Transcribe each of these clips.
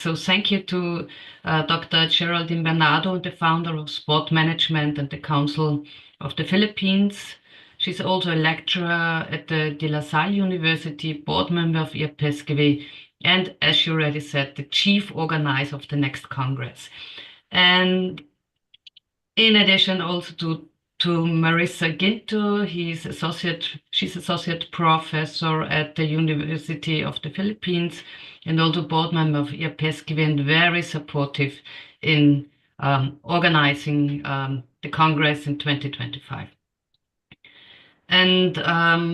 So thank you to Dr. Geraldine Bernardo, the founder of Sport Management and the Council of the Philippines. She's also a lecturer at the De La Salle University, board member of IAPESCV, and as she already said, the chief organizer of the next Congress. And in addition, also to Marissa Ginto, she's associate professor at the University of the Philippines and also board member of IAPESCV and very supportive in organizing the Congress in 2025. And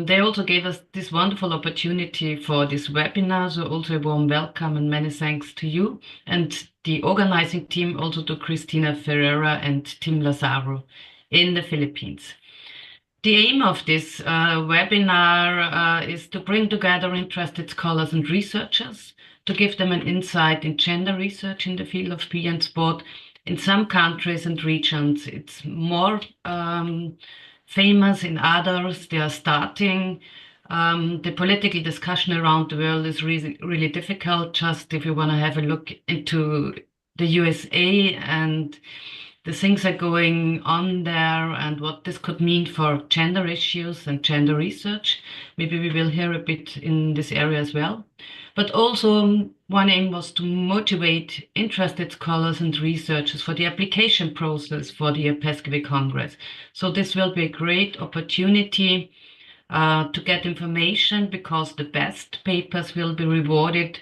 they also gave us this wonderful opportunity for this webinar. So also a warm welcome and many thanks to you and the organizing team, also to Cristina Ferreira and Tim Lazaro in the Philippines. The aim of this webinar is to bring together interested scholars and researchers to give them an insight in gender research in the field of PE and sport. In some countries and regions, it's more famous. In others, they are starting. The political discussion around the world is really, really difficult. Just if you want to have a look into the USA and the things are going on there and what this could mean for gender issues and gender research. Maybe we will hear a bit in this area as well. But also one aim was to motivate interested scholars and researchers for the application process for the IAPESCV Congress. So this will be a great opportunity to get information because the best papers will be rewarded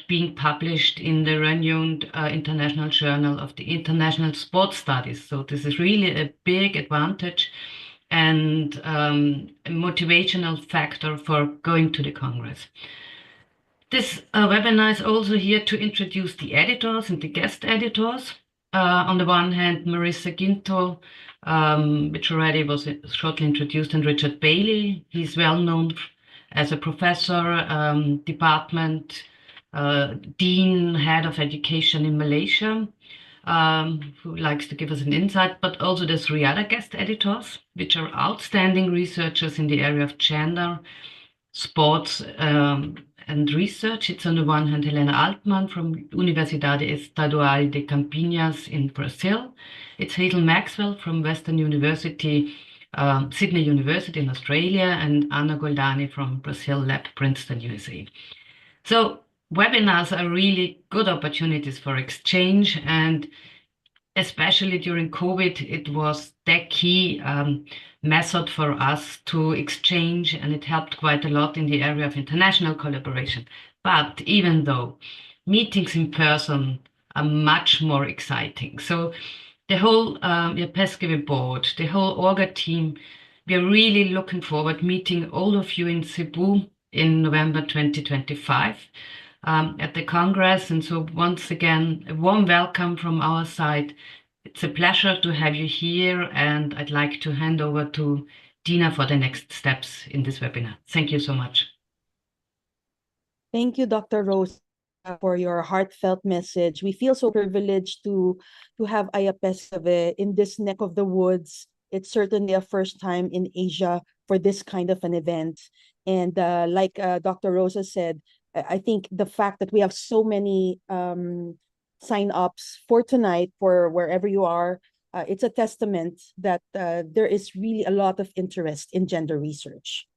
being published in the renowned International Journal of the International Sports Studies. So this is really a big advantage and a motivational factor for going to the Congress. This webinar is also here to introduce the editors and the guest editors. On the one hand, Marissa Ginto, which already was shortly introduced, and Richard Bailey. He's well known as a professor, department dean, head of education in Malaysia, who likes to give us an insight, but also there's 3 other guest editors, which are outstanding researchers in the area of gender, sports, and research. It's on the one hand Helena Altman from Universidade Estadual de Campinas in Brazil. It's Hazel Maxwell from Western University, Sydney University in Australia, and Anna Goldani from Brazil Lab, Princeton, USA. So webinars are really good opportunities for exchange, and especially during COVID, it was the key method for us to exchange, and it helped quite a lot in the area of international collaboration. But even though meetings in person are much more exciting. So the whole IAPESCV board, the whole Orga team, we are really looking forward meeting all of you in Cebu in November 2025 at the Congress. And so once again, a warm welcome from our side. It's a pleasure to have you here, and I'd like to hand over to Dina for the next steps in this webinar. Thank you so much. Thank you, Dr. Rose, for your heartfelt message. We feel so privileged to have IAPESCV in this neck of the woods. It's certainly a first time in Asia for this kind of an event. And like Dr. Rosa said, I think the fact that we have so many sign-ups for tonight, for wherever you are, it's a testament that there is really a lot of interest in gender research.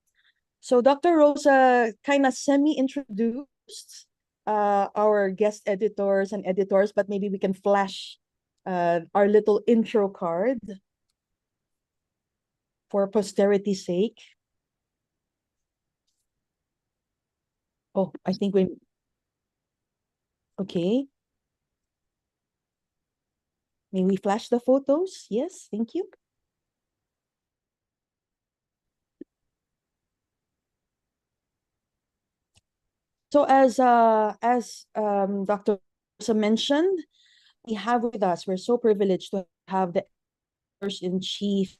So Dr. Rosa kind of semi-introduced our guest editors and editors, but maybe we can flash our little intro card for posterity's sake. Oh, I think we... Okay. May we flash the photos? Yes, thank you. So as Dr. Rosa mentioned, we have with us, we're so privileged to have the editor-in-chief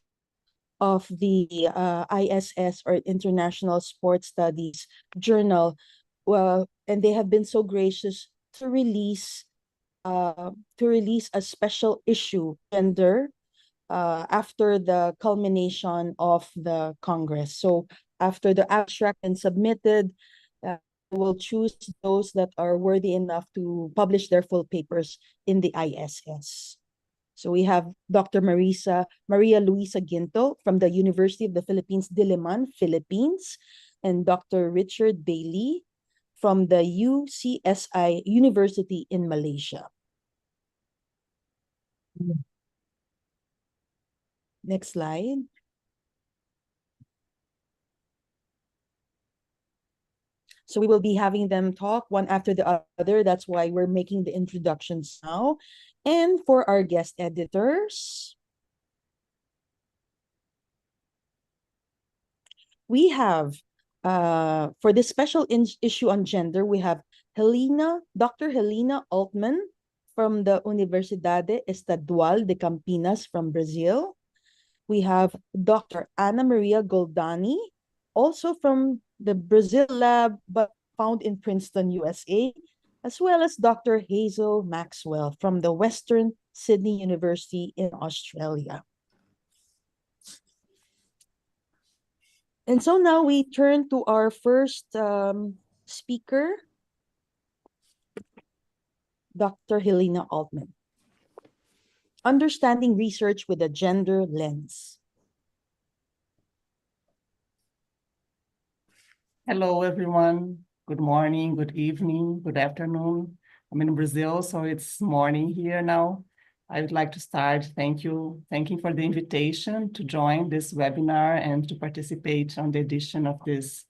of the ISS, or International Sports Studies Journal. Well, and they have been so gracious to release a special issue, gender, after the culmination of the Congress. So after the abstract and submitted, will choose those that are worthy enough to publish their full papers in the ISS. So we have Dr. Maria Luisa Ginto from the University of the Philippines, Diliman, Philippines, and Dr. Richard Bailey from the UCSI University in Malaysia. Next slide. So we will be having them talk one after the other. That's why we're making the introductions now. And for our guest editors, we have, for this special issue on gender, we have Dr. Helena Altman from the Universidade Estadual de Campinas from Brazil. We have Dr. Ana Maria Goldani, also from the Brazil lab, but found in Princeton, USA, as well as Dr. Hazel Maxwell from the Western Sydney University in Australia. And so now we turn to our first speaker, Dr. Helena Altman. Understanding research with a gender lens. Hello, everyone. Good morning, good evening, good afternoon. I'm in Brazil, so it's morning here now. I would like to start thanking for the invitation to join this webinar and to participate on the edition of this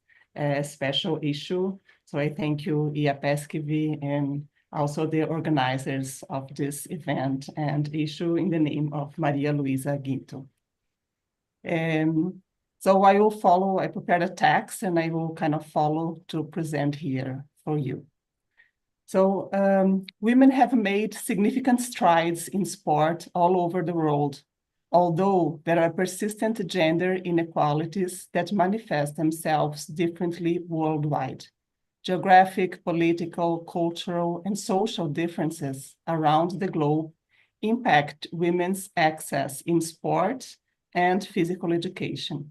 special issue. So I thank you, IAPESC-V, and also the organizers of this event and issue in the name of Maria Luisa Ginto. So I prepared a text and I will kind of follow to present here for you. So women have made significant strides in sport all over the world, although there are persistent gender inequalities that manifest themselves differently worldwide. Geographic, political, cultural, and social differences around the globe impact women's access in sport and physical education.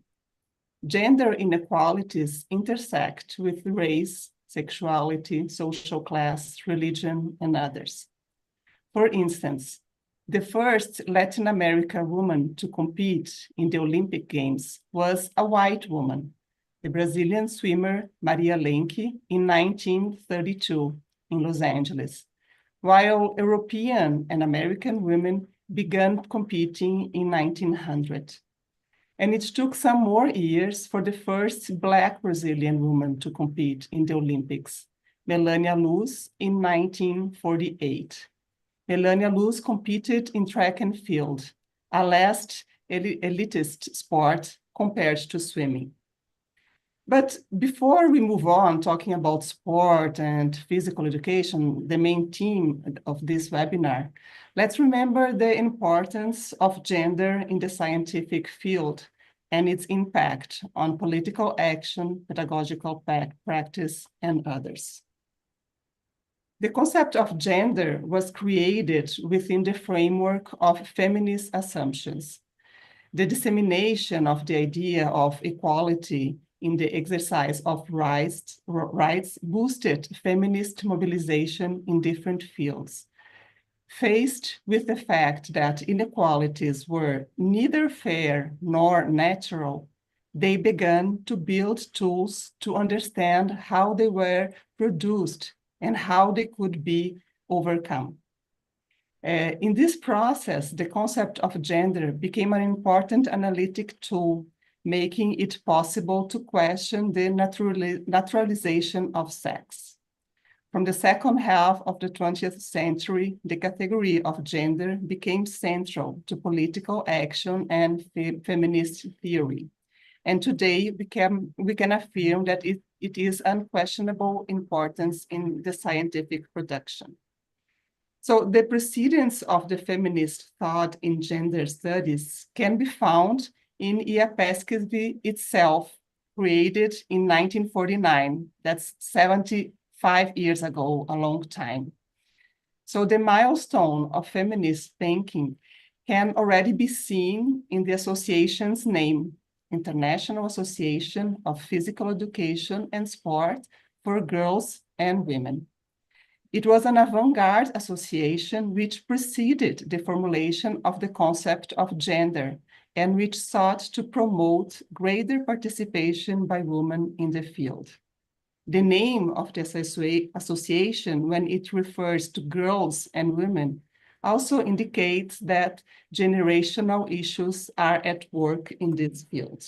Gender inequalities intersect with race, sexuality, social class, religion, and others. For instance, the first Latin American woman to compete in the Olympic Games was a white woman, the Brazilian swimmer Maria Lenk in 1932 in Los Angeles, while European and American women began competing in 1900. And it took some more years for the first Black Brazilian woman to compete in the Olympics, Melania Luz, in 1948. Melania Luz competed in track and field, a less elitist sport compared to swimming. But before we move on talking about sport and physical education, the main theme of this webinar, let's remember the importance of gender in the scientific field and its impact on political action, pedagogical practice, and others. The concept of gender was created within the framework of feminist assumptions. The dissemination of the idea of equality in the exercise of rights boosted feminist mobilization in different fields. Faced with the fact that inequalities were neither fair nor natural, they began to build tools to understand how they were produced and how they could be overcome. In this process, the concept of gender became an important analytic tool, making it possible to question the naturalization of sex. From the second half of the 20th century, the category of gender became central to political action and feminist theory. And today, we can affirm that it is unquestionable importance in the scientific production. So the precedents of the feminist thought in gender studies can be found in IAPESC-V itself, created in 1949. That's 75 years ago, a long time. So the milestone of feminist thinking can already be seen in the association's name, International Association of Physical Education and Sport for girls and women. It was an avant-garde association which preceded the formulation of the concept of gender and which sought to promote greater participation by women in the field. The name of the association, when it refers to girls and women, also indicates that generational issues are at work in this field.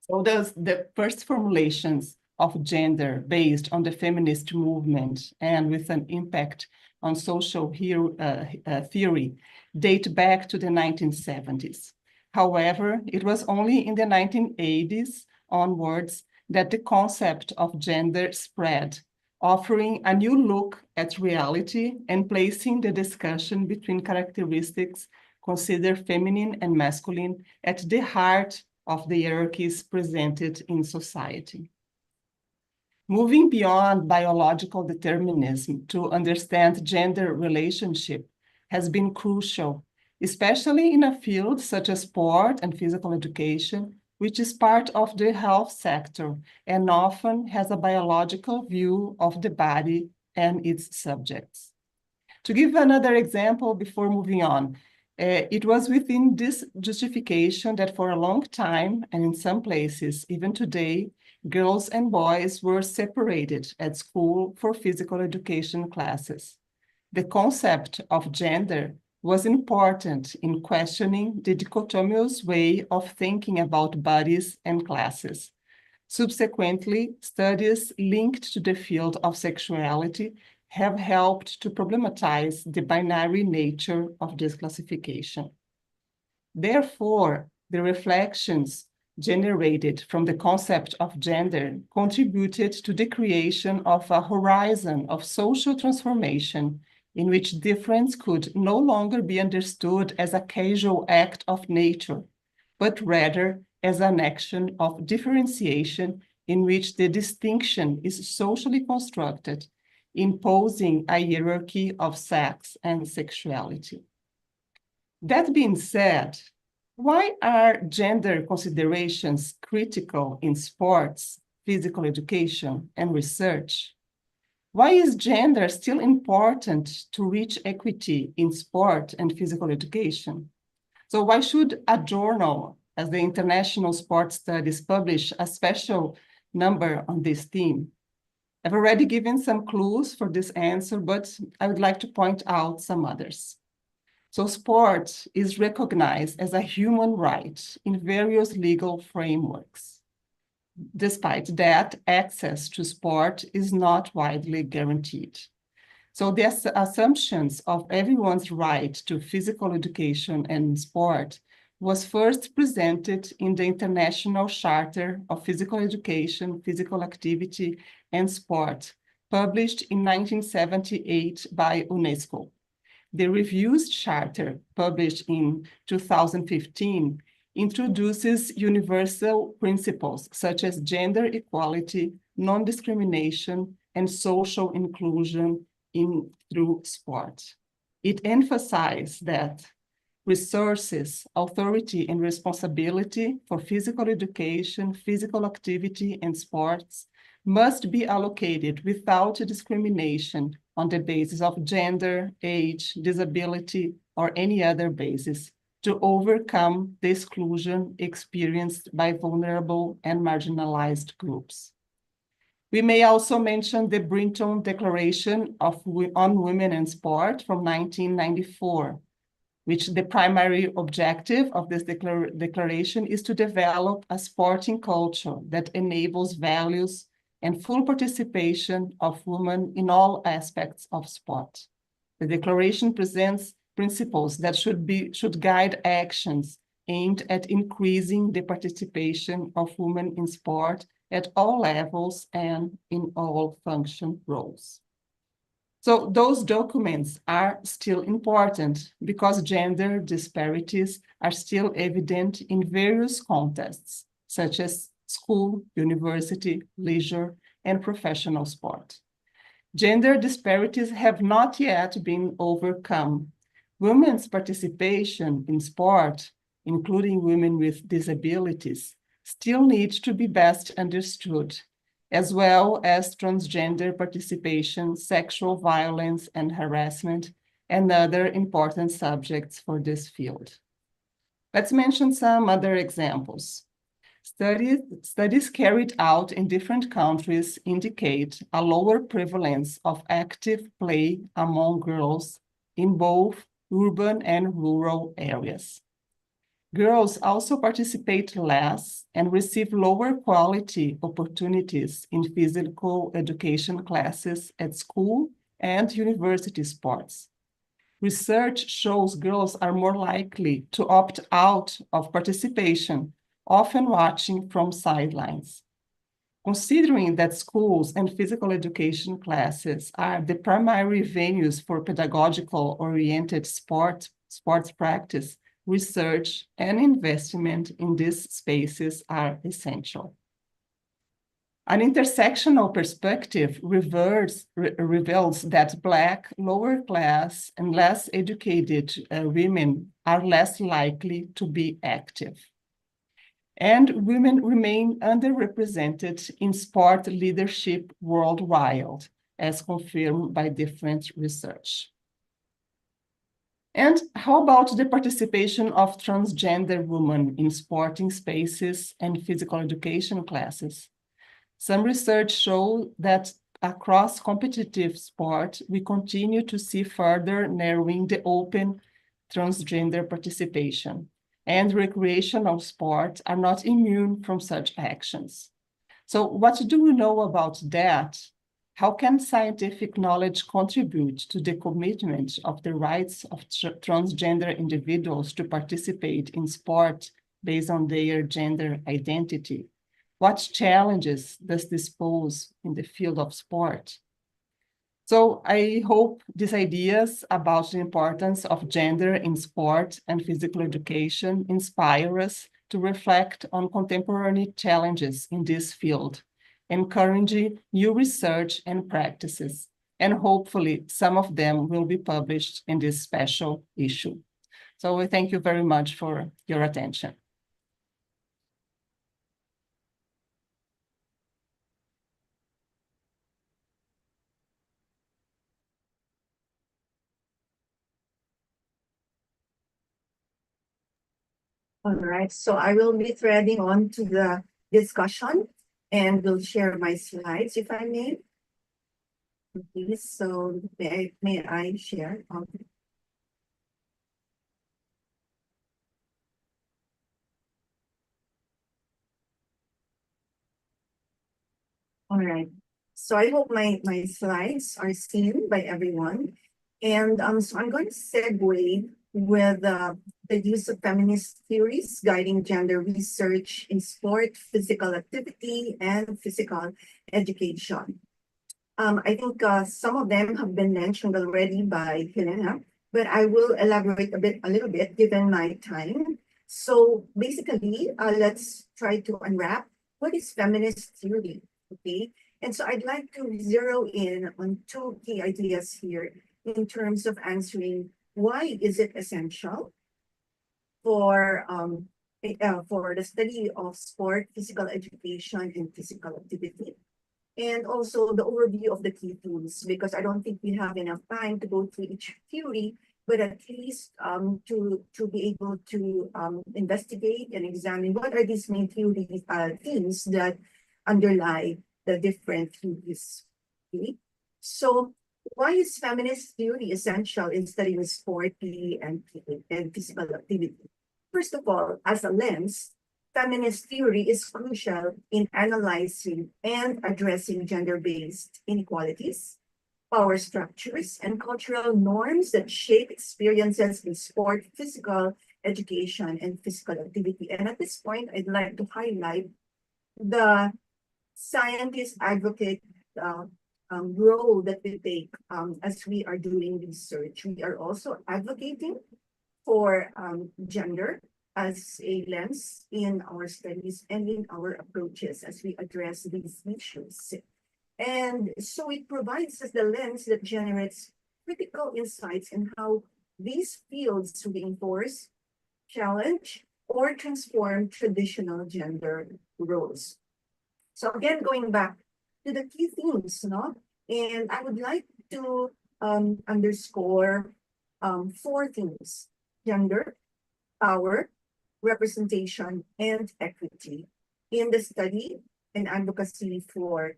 So the first formulations of gender based on the feminist movement and with an impact on social theory date back to the 1970s. However, it was only in the 1980s onwards that the concept of gender spread, offering a new look at reality and placing the discussion between characteristics considered feminine and masculine at the heart of the hierarchies presented in society. Moving beyond biological determinism to understand gender relationship has been crucial, especially in a field such as sport and physical education, which is part of the health sector and often has a biological view of the body and its subjects. To give another example before moving on, it was within this justification that for a long time, and in some places, even today, girls and boys were separated at school for physical education classes. The concept of gender was important in questioning the dichotomous way of thinking about bodies and classes. Subsequently, studies linked to the field of sexuality have helped to problematize the binary nature of this classification. Therefore, the reflections generated from the concept of gender contributed to the creation of a horizon of social transformation in which difference could no longer be understood as a casual act of nature, but rather as an action of differentiation in which the distinction is socially constructed, imposing a hierarchy of sex and sexuality. That being said, why are gender considerations critical in sports, physical education, and research? Why is gender still important to reach equity in sport and physical education? So why should a journal, as the International Sports Studies, publish a special number on this theme? I've already given some clues for this answer, but I would like to point out some others. So sport is recognized as a human right in various legal frameworks. Despite that, access to sport is not widely guaranteed. So the assumptions of everyone's right to physical education and sport was first presented in the International Charter of Physical Education, Physical Activity, and Sport, published in 1978 by UNESCO. The revised charter, published in 2015, introduces universal principles such as gender equality, non-discrimination, and social inclusion through sport. It emphasized that resources, authority, and responsibility for physical education, physical activity, and sports must be allocated without discrimination on the basis of gender, age, disability, or any other basis to overcome the exclusion experienced by vulnerable and marginalized groups. We may also mention the Brinton Declaration on Women and Sport from 1994, which the primary objective of this declaration is to develop a sporting culture that enables values and full participation of women in all aspects of sport. The declaration presents principles that should guide actions aimed at increasing the participation of women in sport at all levels and in all function roles. So those documents are still important because gender disparities are still evident in various contexts, such as school, university, leisure, and professional sport. Gender disparities have not yet been overcome. Women's participation in sport, including women with disabilities, still need to be best understood, as well as transgender participation, sexual violence and harassment, and other important subjects for this field. Let's mention some other examples. Studies carried out in different countries indicate a lower prevalence of active play among girls in both urban and rural areas. Girls also participate less and receive lower quality opportunities in physical education classes at school and university sports. Research shows girls are more likely to opt out of participation, often watching from sidelines. Considering that schools and physical education classes are the primary venues for pedagogical-oriented sports practice, research and investment in these spaces are essential. An intersectional perspective reveals that Black, lower class, and less educated women are less likely to be active. And women remain underrepresented in sport leadership worldwide, as confirmed by different research. And how about the participation of transgender women in sporting spaces and physical education classes? Some research shows that across competitive sport, we continue to see further narrowing the open transgender participation, and recreational sports are not immune from such actions. So what do we know about that? How can scientific knowledge contribute to the commitment of the rights of transgender individuals to participate in sport based on their gender identity? What challenges does this pose in the field of sport? So I hope these ideas about the importance of gender in sport and physical education inspire us to reflect on contemporary challenges in this field, encouraging new research and practices, and hopefully some of them will be published in this special issue. So I thank you very much for your attention. All right, so I will be threading on to the discussion and will share my slides if I may. Okay, so may I share? All right, so I hope my slides are seen by everyone. And so I'm going to segue with the use of feminist theories guiding gender research in sport, physical activity, and physical education. I think some of them have been mentioned already by Helena, but I will elaborate a little bit given my time. So basically, let's try to unwrap what is feminist theory, okay? And so I'd like to zero in on two key ideas here in terms of answering why is it essential for the study of sport, physical education, and physical activity. And also the overview of the key tools, because I don't think we have enough time to go through each theory, but at least to be able to investigate and examine what are these main themes that underlie the different theories. Okay? So why is feminist theory essential in studying sport, PE, and physical activity? First of all, as a lens, feminist theory is crucial in analyzing and addressing gender-based inequalities, power structures, and cultural norms that shape experiences in sport, physical education, and physical activity. And at this point, I'd like to highlight the scientist advocate role that we take as we are doing research. We are also advocating for gender as a lens in our studies and in our approaches as we address these issues. And so it provides us the lens that generates critical insights in how these fields reinforce, challenge, or transform traditional gender roles. So again, going back to the key themes, no? And I would like to underscore four themes: gender, power, representation, and equity in the study and advocacy for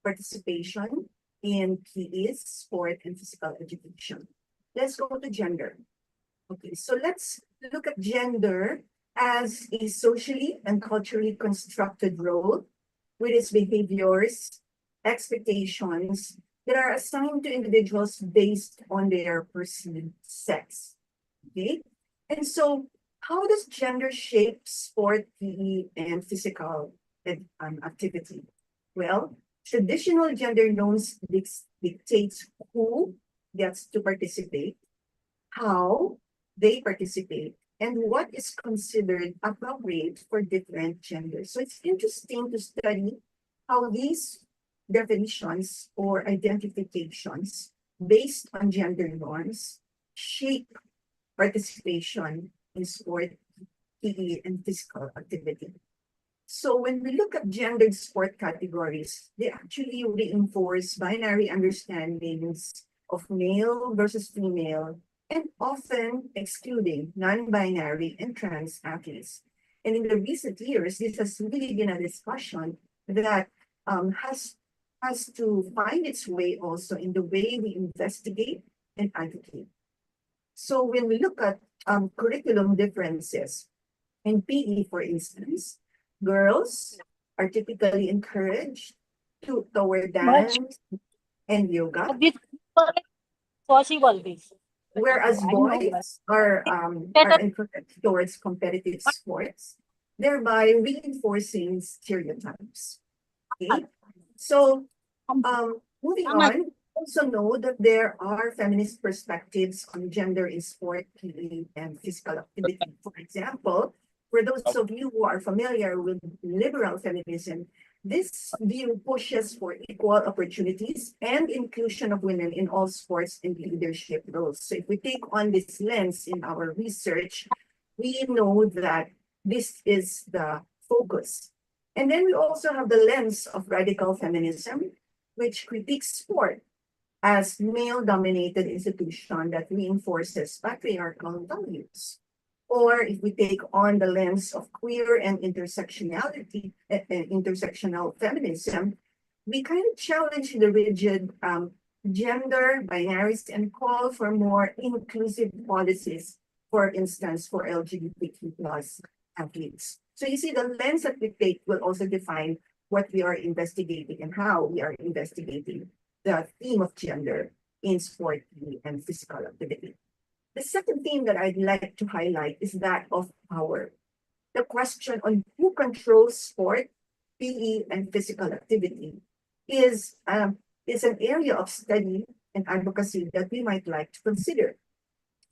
participation in PEs, sport, and physical education. Let's go to gender. Okay, so let's look at gender as a socially and culturally constructed role with its behaviors, expectations that are assigned to individuals based on their perceived sex. Okay, and so how does gender shape sport, PE, and physical activity? Well, traditional gender norms dictates who gets to participate, how they participate, and what is considered appropriate for different genders. So it's interesting to study how these definitions or identifications based on gender norms shape participation in sport, PE, and physical activity. So when we look at gendered sport categories, they actually reinforce binary understandings of male versus female, and often excluding non-binary and trans athletes. And in the recent years, this has really been a discussion that has to find its way also in the way we investigate and advocate. So when we look at curriculum differences in PE, for instance, girls are typically encouraged toward dance and yoga, possible this. whereas boys are encouraged towards competitive sports, thereby reinforcing stereotypes. Okay, so moving on, also know that there are feminist perspectives on gender in sport, PE, and physical activity. For example, for those of you who are familiar with liberal feminism, this view pushes for equal opportunities and inclusion of women in all sports and leadership roles. So if we take on this lens in our research, we know that this is the focus. And then we also have the lens of radical feminism, which critiques sport as male-dominated institution that reinforces patriarchal values. Or if we take on the lens of queer and intersectionality, intersectional feminism, we kind of challenge the rigid gender binaries and call for more inclusive policies, for instance, for LGBTQ plus athletes. So you see, the lens that we take will also define what we are investigating and how we are investigating the theme of gender in sport and physical activity. The second theme that I'd like to highlight is that of power. The question on who controls sport, PE, and physical activity is an area of study and advocacy that we might like to consider.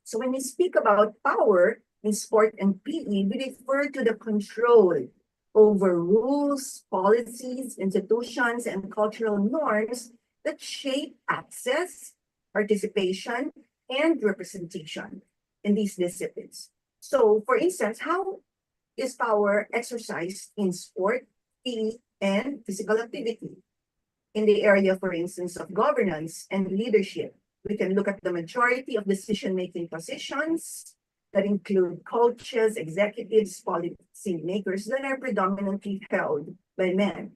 So when we speak about power in sport and PE, we refer to the control over rules, policies, institutions, and cultural norms that shape access, participation, and representation in these disciplines. So, for instance, how is power exercised in sport, PE, and physical activity? In the area, for instance, of governance and leadership, we can look at the majority of decision-making positions that include coaches, executives, policy makers that are predominantly held by men.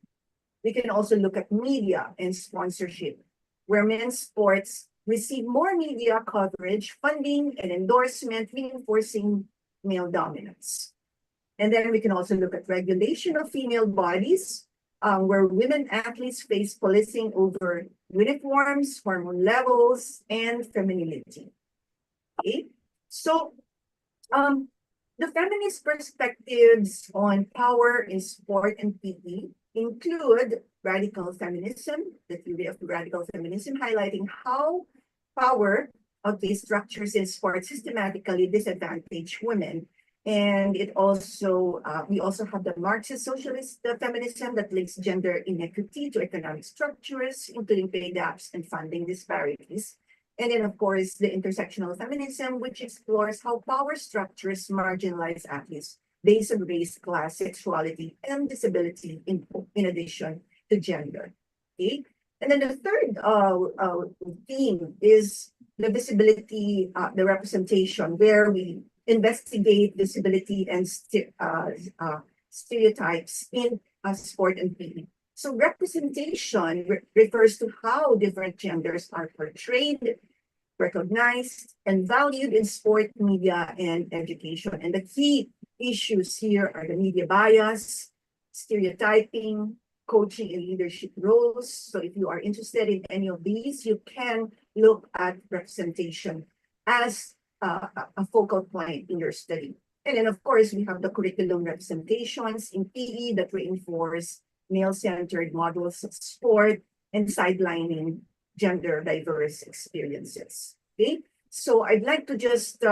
We can also look at media and sponsorship, where men's sports receive more media coverage, funding, and endorsement, reinforcing male dominance. And then we can also look at regulation of female bodies, where women athletes face policing over uniforms, hormone levels, and femininity. Okay, so the feminist perspectives on power in sport and PE include radical feminism, the theory of radical feminism, highlighting how power of these structures in sport systematically disadvantage women. And it also, we also have the Marxist socialist feminism that links gender inequity to economic structures, including pay gaps and funding disparities. And then, of course, the intersectional feminism, which explores how power structures marginalize athletes based on race, class, sexuality, and disability in addition to gender. Okay? And then the third theme is the visibility, the representation, where we investigate visibility and stereotypes in sport and PE. So representation refers to how different genders are portrayed, recognized, and valued in sport, media, and education. And the key issues here are the media bias, stereotyping, coaching and leadership roles. So if you are interested in any of these, you can look at representation as a focal point in your study. And then, of course, we have the curriculum representations in PE that reinforce male-centered models of sport and sidelining gender diverse experiences. Okay, so I'd like to just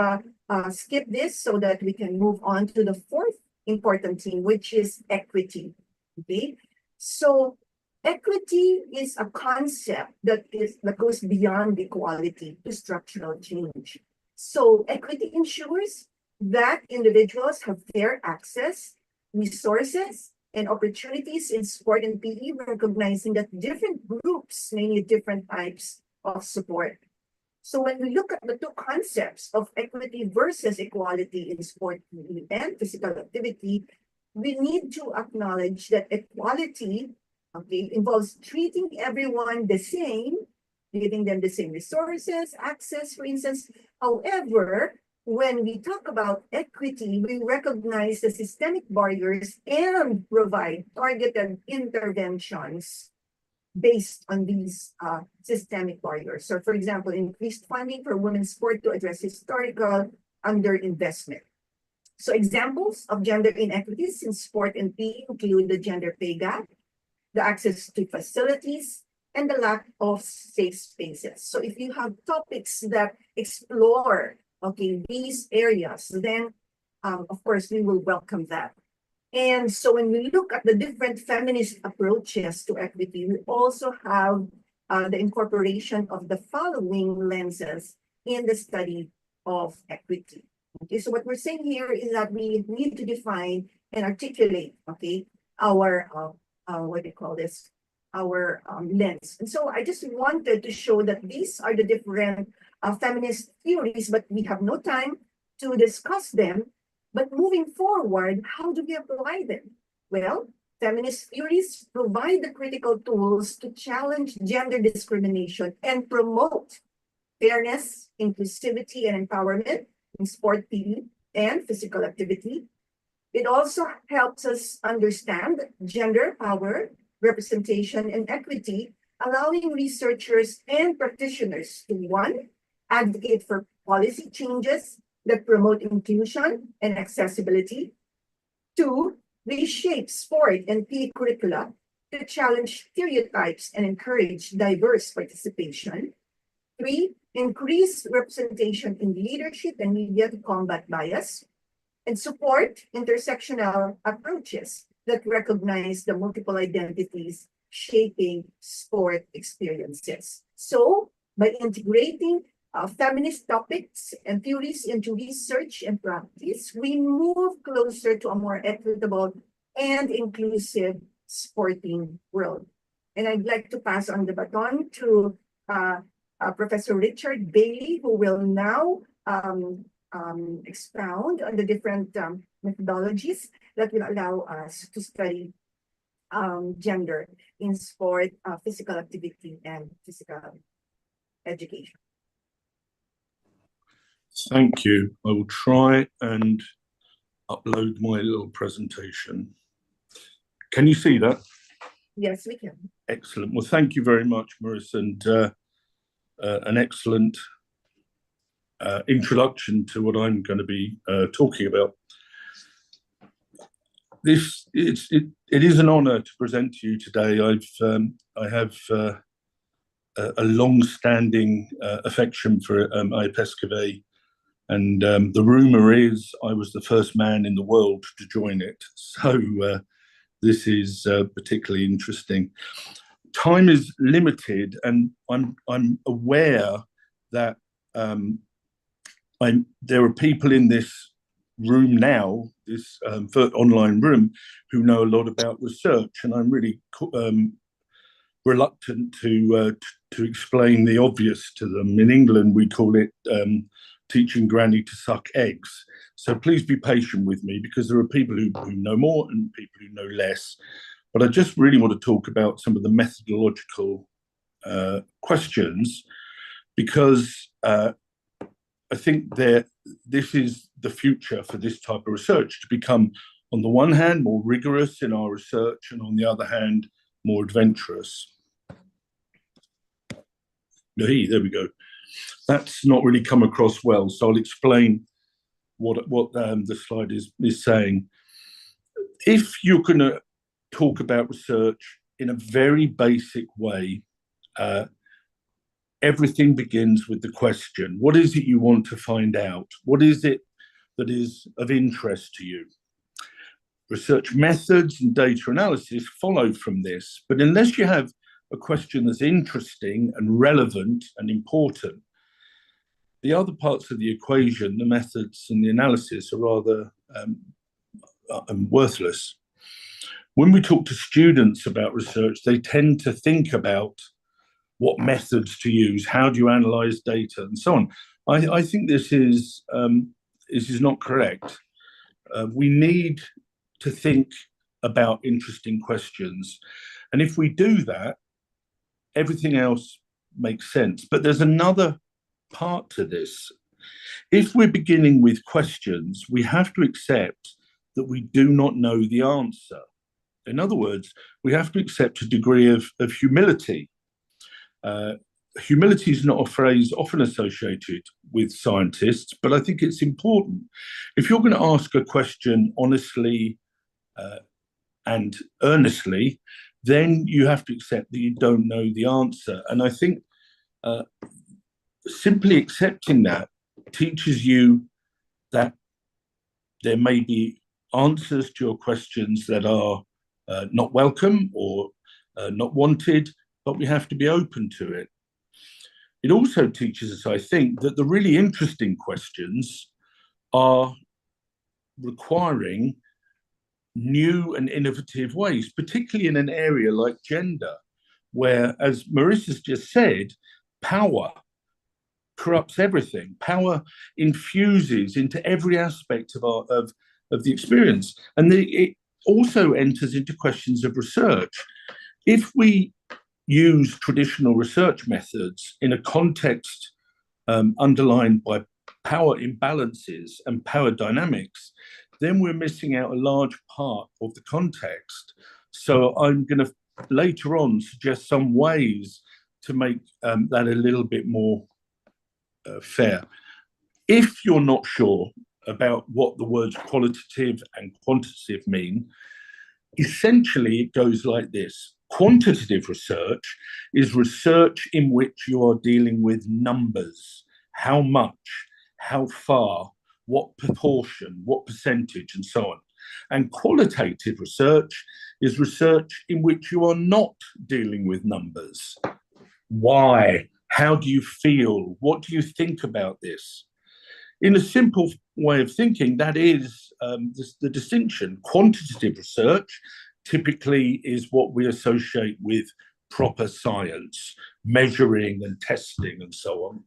skip this so that we can move on to the fourth important theme, which is equity. Okay, so equity is a concept that goes beyond equality to structural change. So equity ensures that individuals have fair access, resources, and opportunities in sport and PE, recognizing that different groups may need different types of support. So when we look at the two concepts of equity versus equality in sport and physical activity, we need to acknowledge that equality, okay, involves treating everyone the same, giving them the same resources, access, for instance. However, when we talk about equity, we recognize the systemic barriers and provide targeted interventions based on these systemic barriers. So, for example, increased funding for women's sport to address historical underinvestment. So examples of gender inequities in sport and PE include the gender pay gap, the access to facilities, and the lack of safe spaces. So if you have topics that explore, okay, these areas, then of course we will welcome that. And so when we look at the different feminist approaches to equity, we also have the incorporation of the following lenses in the study of equity. Okay, so what we're saying here is that we need to define and articulate, okay, our what do you call this? Our lens. And so I just wanted to show that these are the different feminist theories, but we have no time to discuss them. But moving forward, how do we apply them? Well, feminist theories provide the critical tools to challenge gender discrimination and promote fairness, inclusivity, and empowerment in sport, PE, and physical activity. It also helps us understand gender, power, representation, and equity, allowing researchers and practitioners to, one, advocate for policy changes that promote inclusion and accessibility. Two, reshape sport and PE curricula to challenge stereotypes and encourage diverse participation. Three, increase representation in leadership and media to combat bias. And support intersectional approaches that recognize the multiple identities shaping sport experiences. So, by integrating feminist topics and theories into research and practice, we move closer to a more equitable and inclusive sporting world. And I'd like to pass on the baton to Professor Richard Bailey, who will now expound on the different methodologies that will allow us to study gender in sport, physical activity, and physical education. Thank you. I will try and upload my little presentation. Can you see that? Yes, we can. Excellent. Well, thank you very much, Marissa, and an excellent introduction to what I'm going to be talking about. It is an honour to present to you today. I have a long-standing affection for IPESCV, and the rumour is I was the first man in the world to join it. So this is particularly interesting. Time is limited, and I'm aware that there are people in this room now, this online room, who know a lot about research, and I'm really reluctant to explain the obvious to them. In England, we call it teaching granny to suck eggs. So please be patient with me, because there are people who know more and people who know less. But I just really want to talk about some of the methodological questions, because I think this is the future for this type of research, to become, on the one hand, more rigorous in our research, and on the other hand, more adventurous. Hey, there we go. That's not really come across well, so I'll explain what the slide is saying. If you're going to talk about research in a very basic way, everything begins with the question: what is it you want to find out? What is it that is of interest to you? Research methods and data analysis follow from this, but unless you have a question that's interesting and relevant and important, the other parts of the equation, the methods and the analysis, are rather worthless. When we talk to students about research, they tend to think about what methods to use, how do you analyze data, and so on. I think this is not correct. We need to think about interesting questions, and if we do that, everything else makes sense. But there's another part to this. If we're beginning with questions, we have to accept that we do not know the answer. In other words, we have to accept a degree of humility. Humility is not a phrase often associated with scientists, but I think it's important. If you're going to ask a question honestly and earnestly, then you have to accept that you don't know the answer. And I think simply accepting that teaches you that there may be answers to your questions that are not welcome or not wanted, but we have to be open to it. It also teaches us, I think, that the really interesting questions are requiring new and innovative ways, particularly in an area like gender, where, as Marissa's just said, power corrupts everything. Power infuses into every aspect of the experience. And it also enters into questions of research. If we use traditional research methods in a context underlined by power imbalances and power dynamics, then we're missing out a large part of the context. So I'm going to later on suggest some ways to make that a little bit more fair. If you're not sure about what the words qualitative and quantitative mean, essentially it goes like this. Quantitative research is research in which you are dealing with numbers, how much, how far, what proportion, what percentage, and so on. And qualitative research is research in which you are not dealing with numbers. Why? How do you feel? What do you think about this? In a simple way of thinking, that is the distinction. Quantitative research typically is what we associate with proper science, measuring and testing and so on.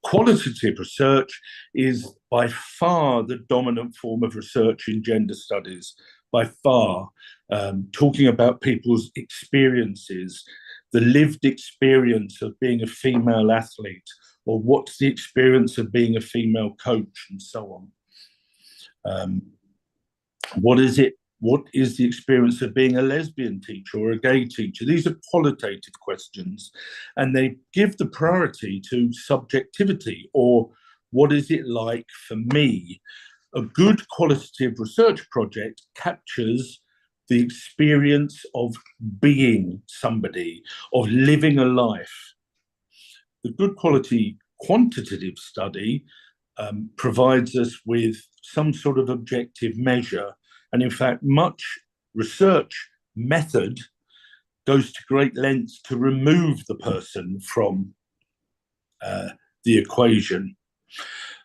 Qualitative research is by far the dominant form of research in gender studies, by far, talking about people's experiences, the lived experience of being a female athlete, or what's the experience of being a female coach, and so on. What is the experience of being a lesbian teacher or a gay teacher? These are qualitative questions, and they give the priority to subjectivity, or what is it like for me? A good qualitative research project captures the experience of being somebody, of living a life. The good quality quantitative study provides us with some sort of objective measure. And in fact, much research method goes to great lengths to remove the person from the equation.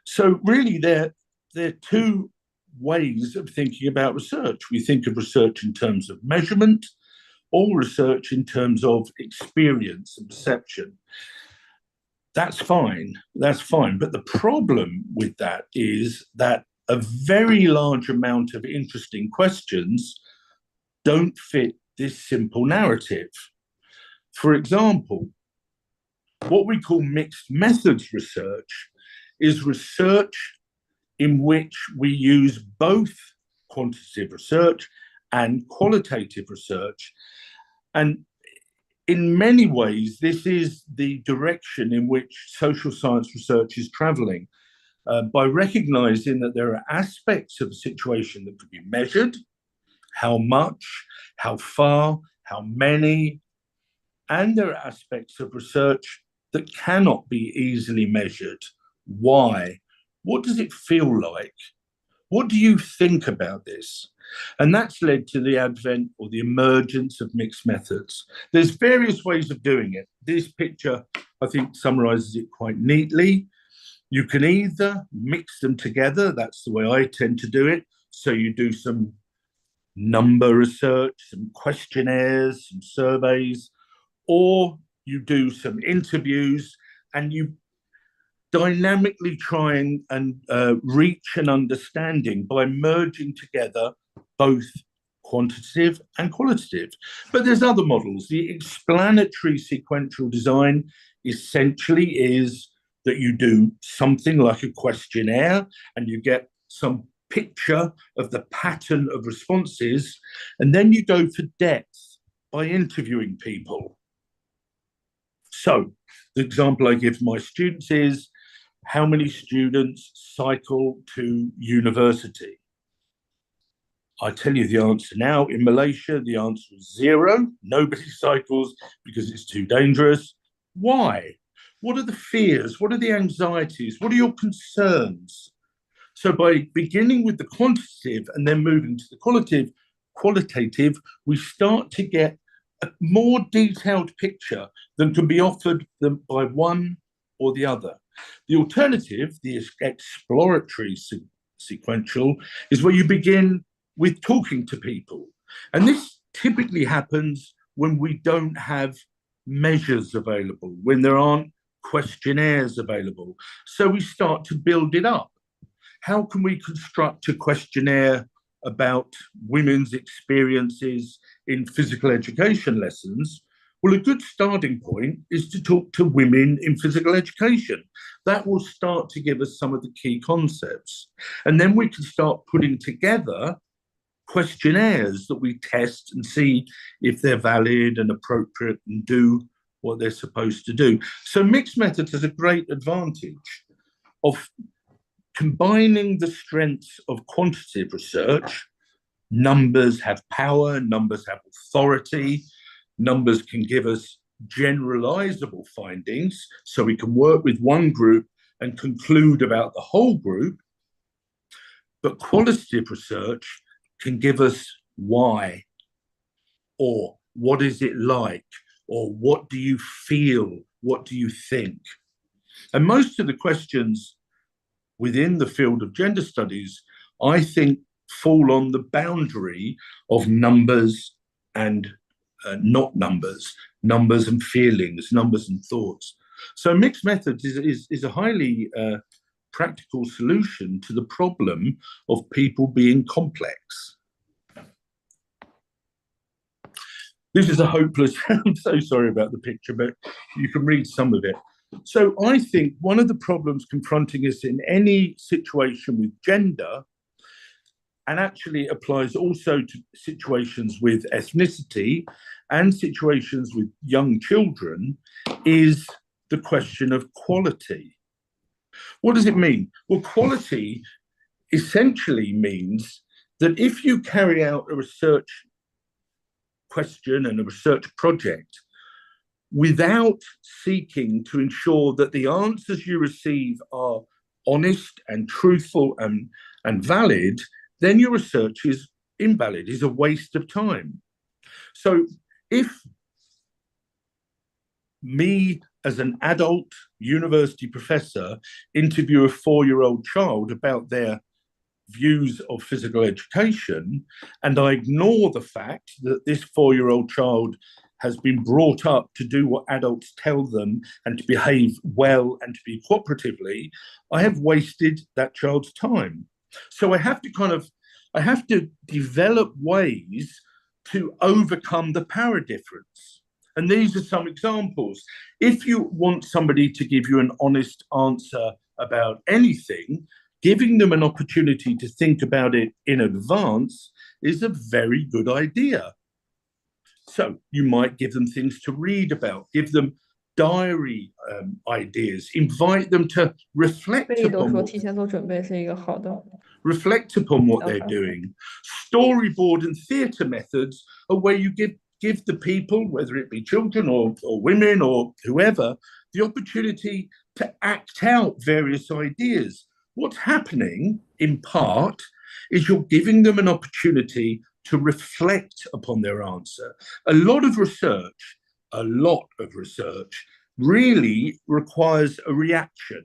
So really there are two ways of thinking about research. We think of research in terms of measurement, or research in terms of experience and perception. That's fine, but the problem with that is that a very large amount of interesting questions don't fit this simple narrative. For example, what we call mixed methods research is research in which we use both quantitative research and qualitative research. And in many ways, this is the direction in which social science research is traveling, by recognizing that there are aspects of the situation that could be measured, how much, how far, how many, and there are aspects of research that cannot be easily measured. Why? What does it feel like? What do you think about this? And that's led to the advent or the emergence of mixed methods. There's various ways of doing it. This picture, I think, summarizes it quite neatly. You can either mix them together, that's the way I tend to do it. So you do some number research, some questionnaires, some surveys, or you do some interviews and you dynamically try and reach an understanding by merging together both quantitative and qualitative. But there's other models. The explanatory sequential design essentially is that you do something like a questionnaire and you get some picture of the pattern of responses, and then you go for depth by interviewing people. So the example I give my students is, how many students cycle to university? I tell you the answer now. In Malaysia, the answer is 0. Nobody cycles because it's too dangerous. Why? What are the fears? What are the anxieties? What are your concerns? So by beginning with the quantitative and then moving to the qualitative, we start to get a more detailed picture than can be offered by one or the other. The alternative, the exploratory sequential, is where you begin with talking to people. And this typically happens when we don't have measures available, when there aren't questionnaires available. So we start to build it up. How can we construct a questionnaire about women's experiences in physical education lessons? Well, a good starting point is to talk to women in physical education. That will start to give us some of the key concepts. And then we can start putting together questionnaires that we test and see if they're valid and appropriate and do what they're supposed to do. So mixed methods has a great advantage of combining the strengths of quantitative research. Numbers have power, numbers have authority, numbers can give us generalizable findings, so we can work with one group and conclude about the whole group. But qualitative research can give us why, or what is it like, or what do you feel, what do you think? And most of the questions within the field of gender studies, I think, fall on the boundary of numbers and not numbers, numbers and feelings, numbers and thoughts. So mixed methods is a highly practical solution to the problem of people being complex. This is a hopeless, I'm so sorry about the picture, but you can read some of it. So I think one of the problems confronting us in any situation with gender, and actually applies also to situations with ethnicity and situations with young children, is the question of quality. What does it mean? Well, quality essentially means that if you carry out a research question and a research project without seeking to ensure that the answers you receive are honest and truthful and valid, then your research is invalid, is a waste of time. So if me as an adult university professor interview a 4-year-old child about their views of physical education, and I ignore the fact that this 4-year-old child has been brought up to do what adults tell them and to behave well and to be cooperatively, I have wasted that child's time. So I have to develop ways to overcome the power difference. And these are some examples. If you want somebody to give you an honest answer about anything, giving them an opportunity to think about it in advance is a very good idea. So you might give them things to read about, give them diary ideas, invite them to reflect 会议都 upon 说 what, 提前做准备是一个好的。 reflect upon what Okay. they're doing. Storyboard and theatre methods are where you give the people, whether it be children or women or whoever, the opportunity to act out various ideas. What's happening, in part, is you're giving them an opportunity to reflect upon their answer. A lot of research really requires a reaction.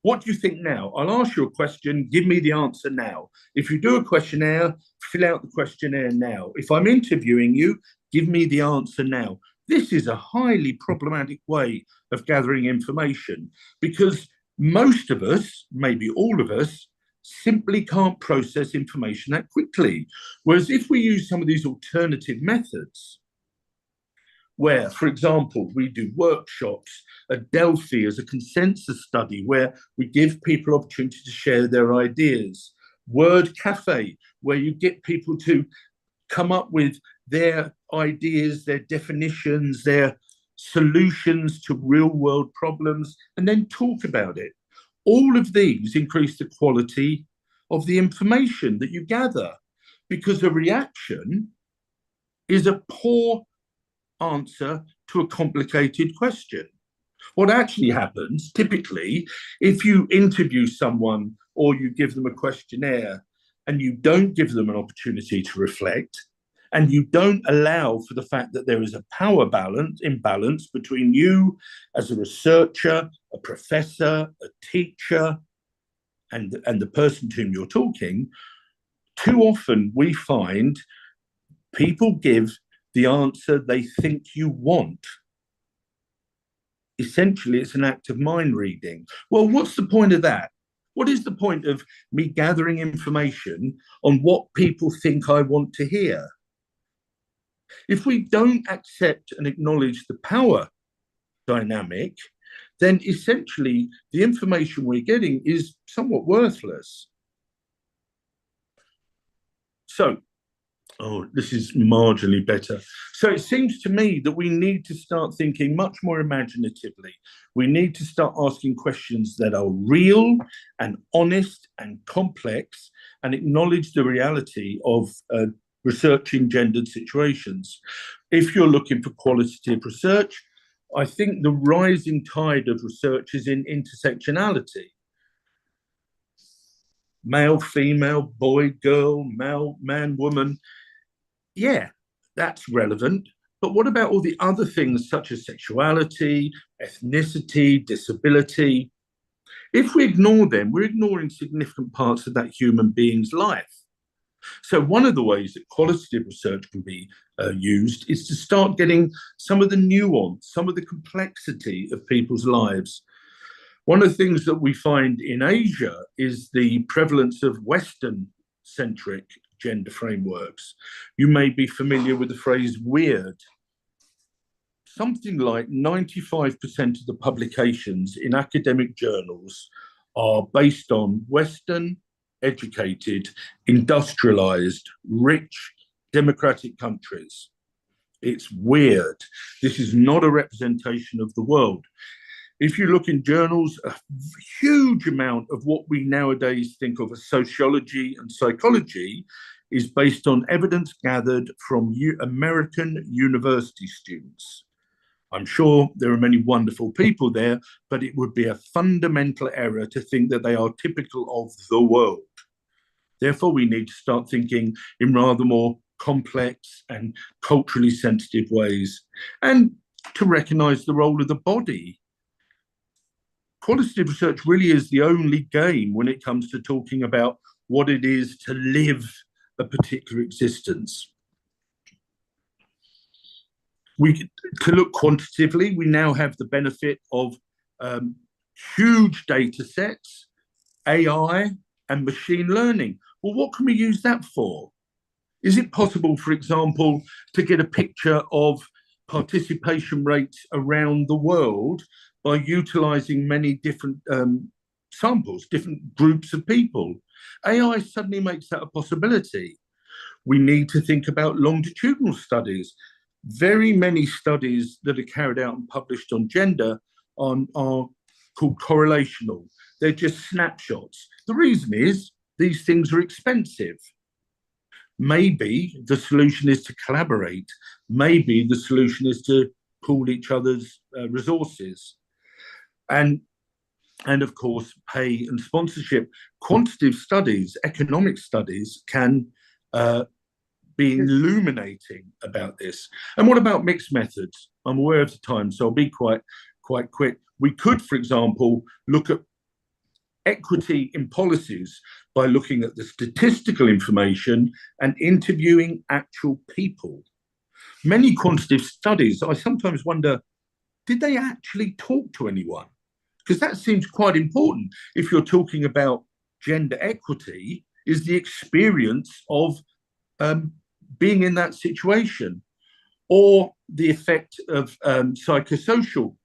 What do you think now? I'll ask you a question, give me the answer now. If you do a questionnaire, fill out the questionnaire now. If I'm interviewing you, give me the answer now. This is a highly problematic way of gathering information because most of us, maybe all of us, simply can't process information that quickly. Whereas if we use some of these alternative methods, where, for example, we do workshops at Delphi as a consensus study where we give people opportunity to share their ideas. Word Cafe, where you get people to come up with their ideas, their definitions, their solutions to real-world problems, and then talk about it. All of these increase the quality of the information that you gather because a reaction is a poor answer to a complicated question. What actually happens, typically, if you interview someone or you give them a questionnaire and you don't give them an opportunity to reflect, and you don't allow for the fact that there is a power imbalance between you as a researcher, a professor, a teacher, and the person to whom you're talking, too often we find people give the answer they think you want. Essentially, it's an act of mind reading. Well, what's the point of that? What is the point of me gathering information on what people think I want to hear? If we don't accept and acknowledge the power dynamic, then essentially the information we're getting is somewhat worthless. So, this is marginally better. So it seems to me that we need to start thinking much more imaginatively. We need to start asking questions that are real and honest and complex and acknowledge the reality of researching gendered situations. If you're looking for qualitative research, I think the rising tide of research is in intersectionality. Male, female, boy, girl, male, man, woman. Yeah, that's relevant. But what about all the other things such as sexuality, ethnicity, disability? If we ignore them, we're ignoring significant parts of that human being's life. So one of the ways that qualitative research can be used is to start getting some of the nuance, some of the complexity of people's lives. One of the things that we find in Asia is the prevalence of Western-centric gender frameworks. You may be familiar with the phrase weird. Something like 95% of the publications in academic journals are based on Western, educated, industrialized, rich, democratic countries. It's weird. This is not a representation of the world. If you look in journals, a huge amount of what we nowadays think of as sociology and psychology is based on evidence gathered from American university students. I'm sure there are many wonderful people there, but it would be a fundamental error to think that they are typical of the world. Therefore, we need to start thinking in rather more complex and culturally sensitive ways. And to recognize the role of the body. Qualitative research really is the only game when it comes to talking about what it is to live a particular existence. To look quantitatively, we now have the benefit of huge data sets, AI, and machine learning. Well, what can we use that for? Is it possible, for example, to get a picture of participation rates around the world by utilizing many different samples, different groups of people? AI suddenly makes that a possibility. We need to think about longitudinal studies. Very many studies that are carried out and published on gender are called correlational. They're just snapshots. The reason is these things are expensive. Maybe the solution is to collaborate. Maybe the solution is to pool each other's resources. And of course, pay and sponsorship. Quantitative studies, economic studies can be illuminating about this. And what about mixed methods? I'm aware of the time, so I'll be quite quick. We could, for example, look at equity in policies by looking at the statistical information and interviewing actual people. Many quantitative studies, I sometimes wonder, did they actually talk to anyone? Because that seems quite important. If you're talking about gender equity, is the experience of being in that situation, or the effect of psychosocial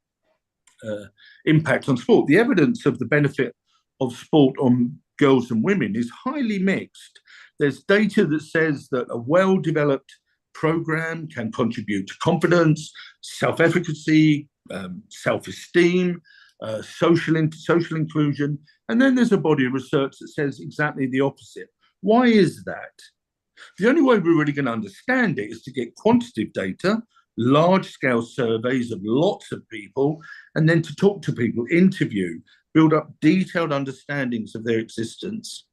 impact on sport. The evidence of the benefit of sport on girls and women is highly mixed. There's data that says that a well-developed program can contribute to confidence, self-efficacy, self-esteem, social inclusion. And then there's a body of research that says exactly the opposite. Why is that? The only way we're really going to understand it is to get quantitative data, large-scale surveys of lots of people, and then to talk to people, interview, build up detailed understandings of their existence.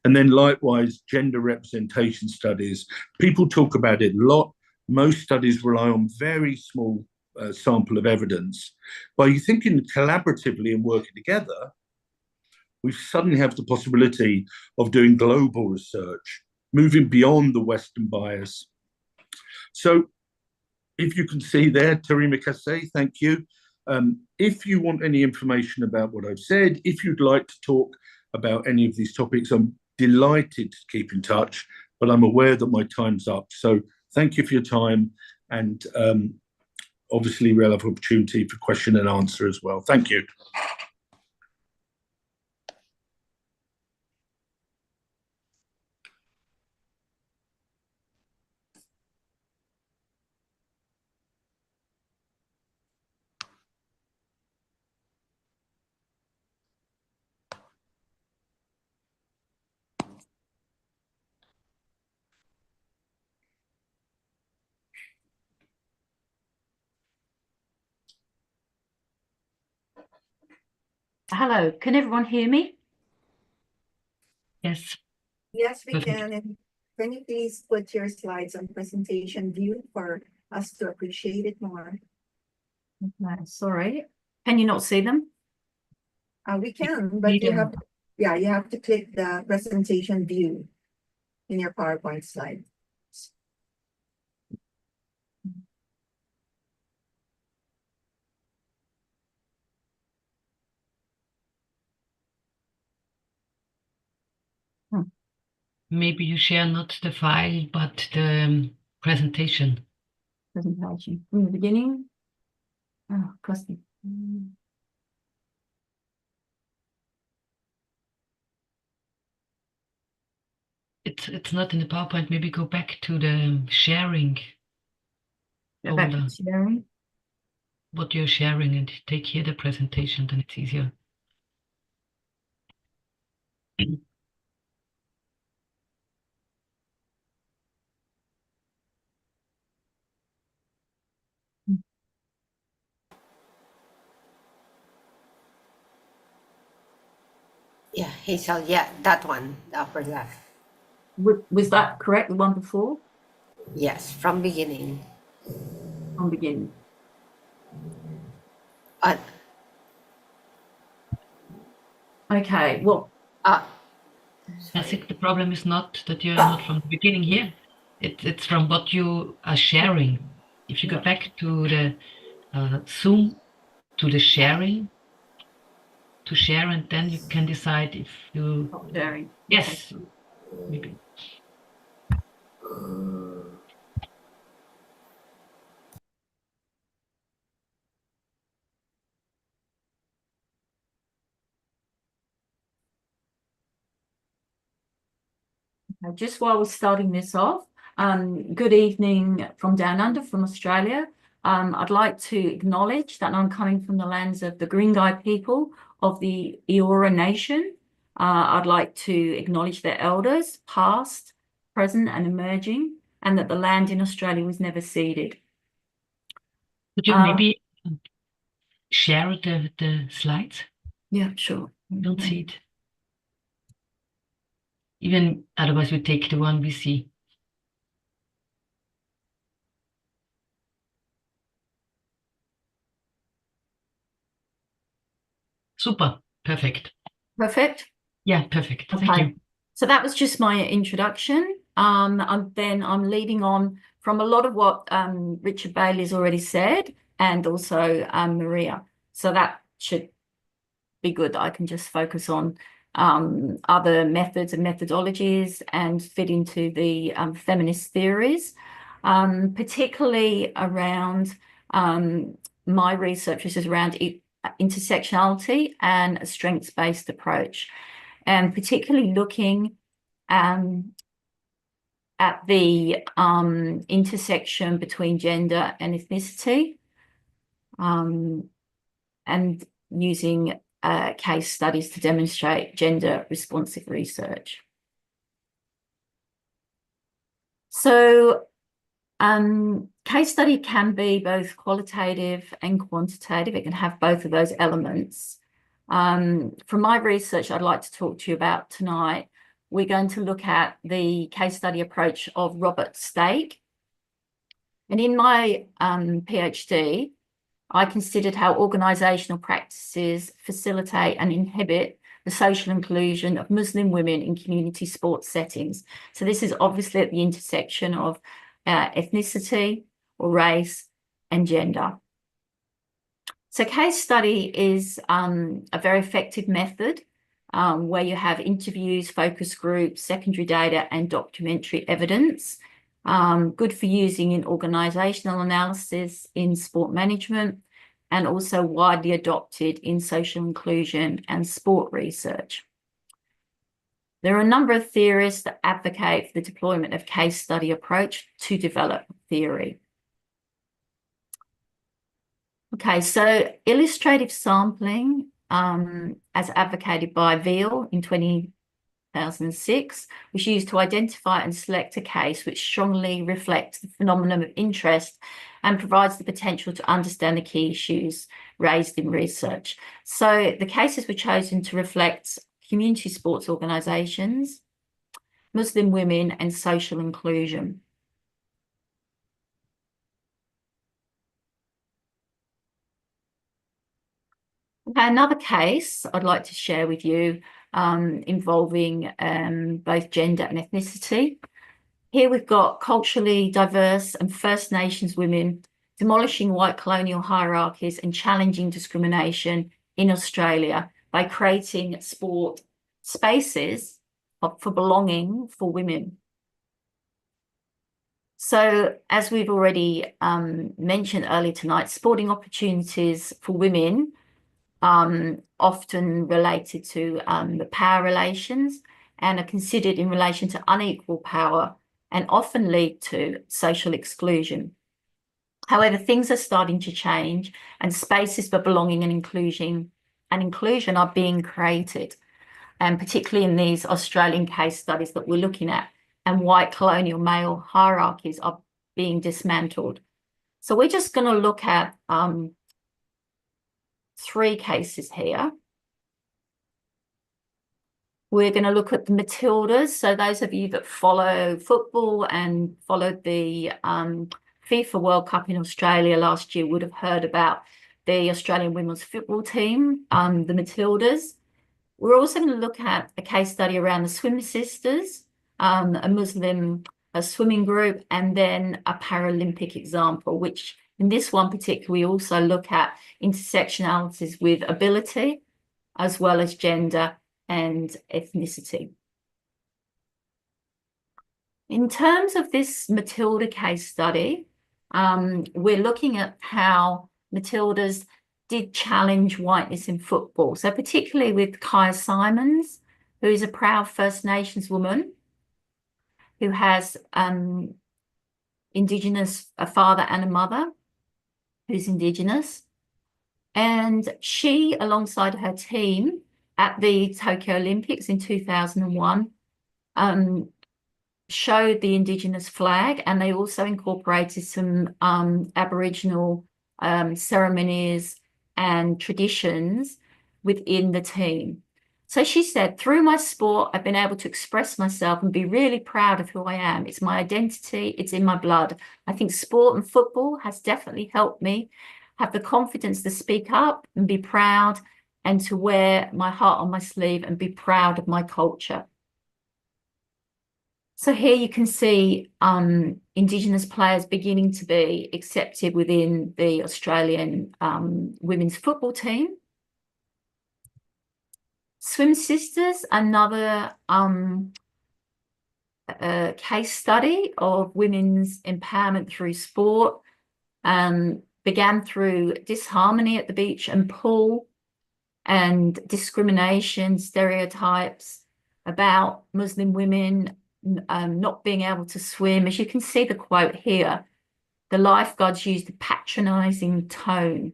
And then likewise, gender representation studies. People talk about it a lot. Most studies rely on very small sample of evidence. By thinking collaboratively and working together, we suddenly have the possibility of doing global research, moving beyond the Western bias. So if you can see there, Terima kasih, thank you. If you want any information about what I've said, if you'd like to talk about any of these topics, I'm delighted to keep in touch, but I'm aware that my time's up. So thank you for your time, and obviously we'll have opportunity for question and answer as well. Thank you. Hello, can everyone hear me? Yes. Yes, we Perfect. can. And can you please put your slides on presentation view for us to appreciate it more? Sorry, can you not see them? We can, but you have, you have to click the presentation view in your PowerPoint slide. Maybe you share not the file, but the presentation. Presentation from the beginning. Oh, Kirsty. It's not in the PowerPoint. Maybe go back to the sharing. Go back folder. to sharing. What you're sharing, and take here the presentation, then it's easier. Yeah, Hazel, yeah, that one, the upper left. Was that correct, the one before? Yes, from beginning. From beginning. uh, Okay, well, uh, I think the problem is not that you're not from the beginning here. It's from what you are sharing. If you go back to the Zoom, to the sharing, to share, and then you can decide if you. not sharing. Yes, maybe. Just while we're starting this off, good evening from down under, from Australia. I'd like to acknowledge that I'm coming from the lands of the Guringai people of the Eora Nation. I'd like to acknowledge their elders, past, present, and emerging, and that the land in Australia was never ceded. Could you maybe share the slides? Yeah, sure. I don't see it. Even otherwise, we take the one we see. Super. Perfect. Perfect. Yeah, perfect. Thank Okay. you. So that was just my introduction. Then I'm leading on from a lot of what Richard Bailey's already said, and also Maria. So that should be good. I can just focus on other methods and methodologies and fit into the feminist theories, particularly around my research, which is around intersectionality and a strengths-based approach, and particularly looking at the intersection between gender and ethnicity, and using case studies to demonstrate gender responsive research. So case study can be both qualitative and quantitative. It can have both of those elements. From my research I'd like to talk to you about tonight, we're going to look at the case study approach of Robert Stake. And in my PhD, I considered how organisational practices facilitate and inhibit the social inclusion of Muslim women in community sports settings. So this is obviously at the intersection of ethnicity or race and gender. So case study is a very effective method where you have interviews, focus groups, secondary data, and documentary evidence. Good for using in organisational analysis, in sport management, and also widely adopted in social inclusion and sport research. There are a number of theorists that advocate for the deployment of case study approach to develop theory. Okay, so illustrative sampling, as advocated by Veal in 2006, was used to identify and select a case which strongly reflects the phenomenon of interest and provides the potential to understand the key issues raised in research. So the cases were chosen to reflect community sports organisations, Muslim women, and social inclusion. Okay, another case I'd like to share with you involving both gender and ethnicity. Here we've got culturally diverse and First Nations women demolishing white colonial hierarchies and challenging discrimination in Australia by creating sport spaces for belonging for women. So as we've already mentioned earlier tonight, sporting opportunities for women often related to the power relations and are considered in relation to unequal power and often lead to social exclusion. However, things are starting to change and spaces for belonging and inclusion are being created, and particularly in these Australian case studies that we're looking at, and white colonial male hierarchies are being dismantled. So we're just going to look at 3 cases here. We're going to look at the Matildas. So those of you that follow football and followed the FIFA World Cup in Australia last year would have heard about the Australian women's football team, the Matildas. We're also going to look at a case study around the Swim Sisters, a Muslim swimming group, and then a Paralympic example, which in this one particularly, we also look at intersectionalities with ability, as well as gender and ethnicity. In terms of this Matilda case study, we're looking at how Matildas did challenge whiteness in football. So particularly with Kaya Simons, who is a proud First Nations woman who has Indigenous, a father and a mother who's Indigenous. And she, alongside her team at the Tokyo Olympics in 2001, showed the Indigenous flag, and they also incorporated some Aboriginal ceremonies and traditions within the team. So she said, through my sport, I've been able to express myself and be really proud of who I am. It's my identity, it's in my blood. I think sport and football has definitely helped me have the confidence to speak up and be proud, and to wear my heart on my sleeve and be proud of my culture. So here you can see Indigenous players beginning to be accepted within the Australian women's football team. Swim Sisters, another case study of women's empowerment through sport, began through disharmony at the beach and pool, and discrimination, stereotypes about Muslim women not being able to swim. As you can see the quote here, the lifeguards used a patronizing tone.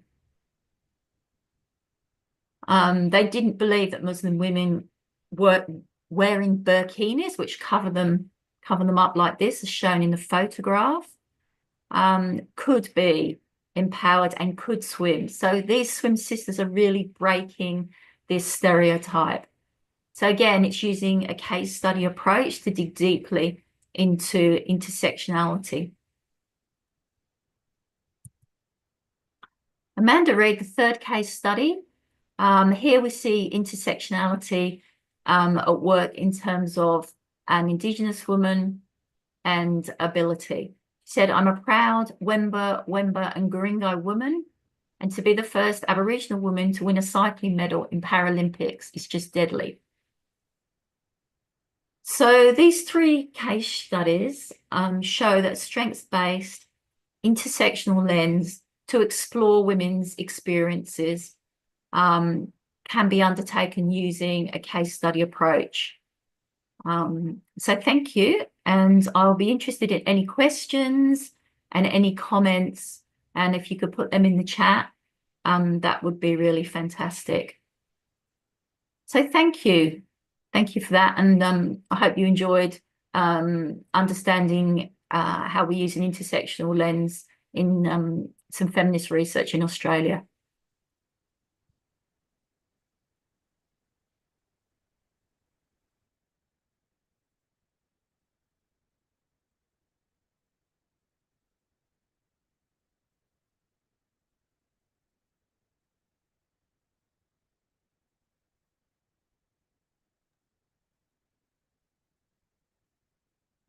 They didn't believe that Muslim women were wearing burkinis, which cover them up like this, as shown in the photograph, could be empowered and could swim. So these Swim Sisters are really breaking this stereotype. So again, it's using a case study approach to dig deeply into intersectionality. Amanda Reid, the third case study. Here we see intersectionality at work in terms of an Indigenous woman and ability. She said, I'm a proud Wemba and Guringai woman, and to be the first Aboriginal woman to win a cycling medal in Paralympics is just deadly. So these three case studies show that strengths-based intersectional lens to explore women's experiences can be undertaken using a case study approach. So thank you, and I'll be interested in any questions and any comments, and if you could put them in the chat, that would be really fantastic. So thank you for that, and I hope you enjoyed understanding how we use an intersectional lens in some feminist research in Australia.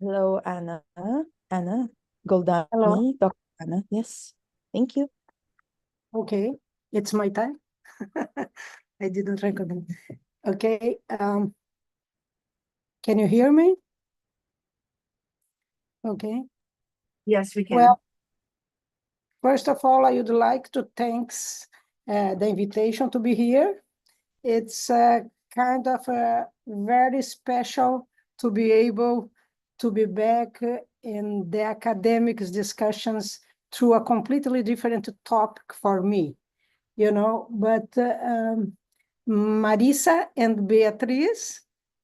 Hello, Anna. Anna Goldani. Hello. Dr. Anna. Yes. Thank you. Okay, it's my time. I didn't recognize. Okay, can you hear me? Okay. Yes, we can. Well, first of all, I would like to thank the invitation to be here. It's kind of very special to be able to be back in the academic discussions through a completely different topic for me, you know, but Marisa and Beatriz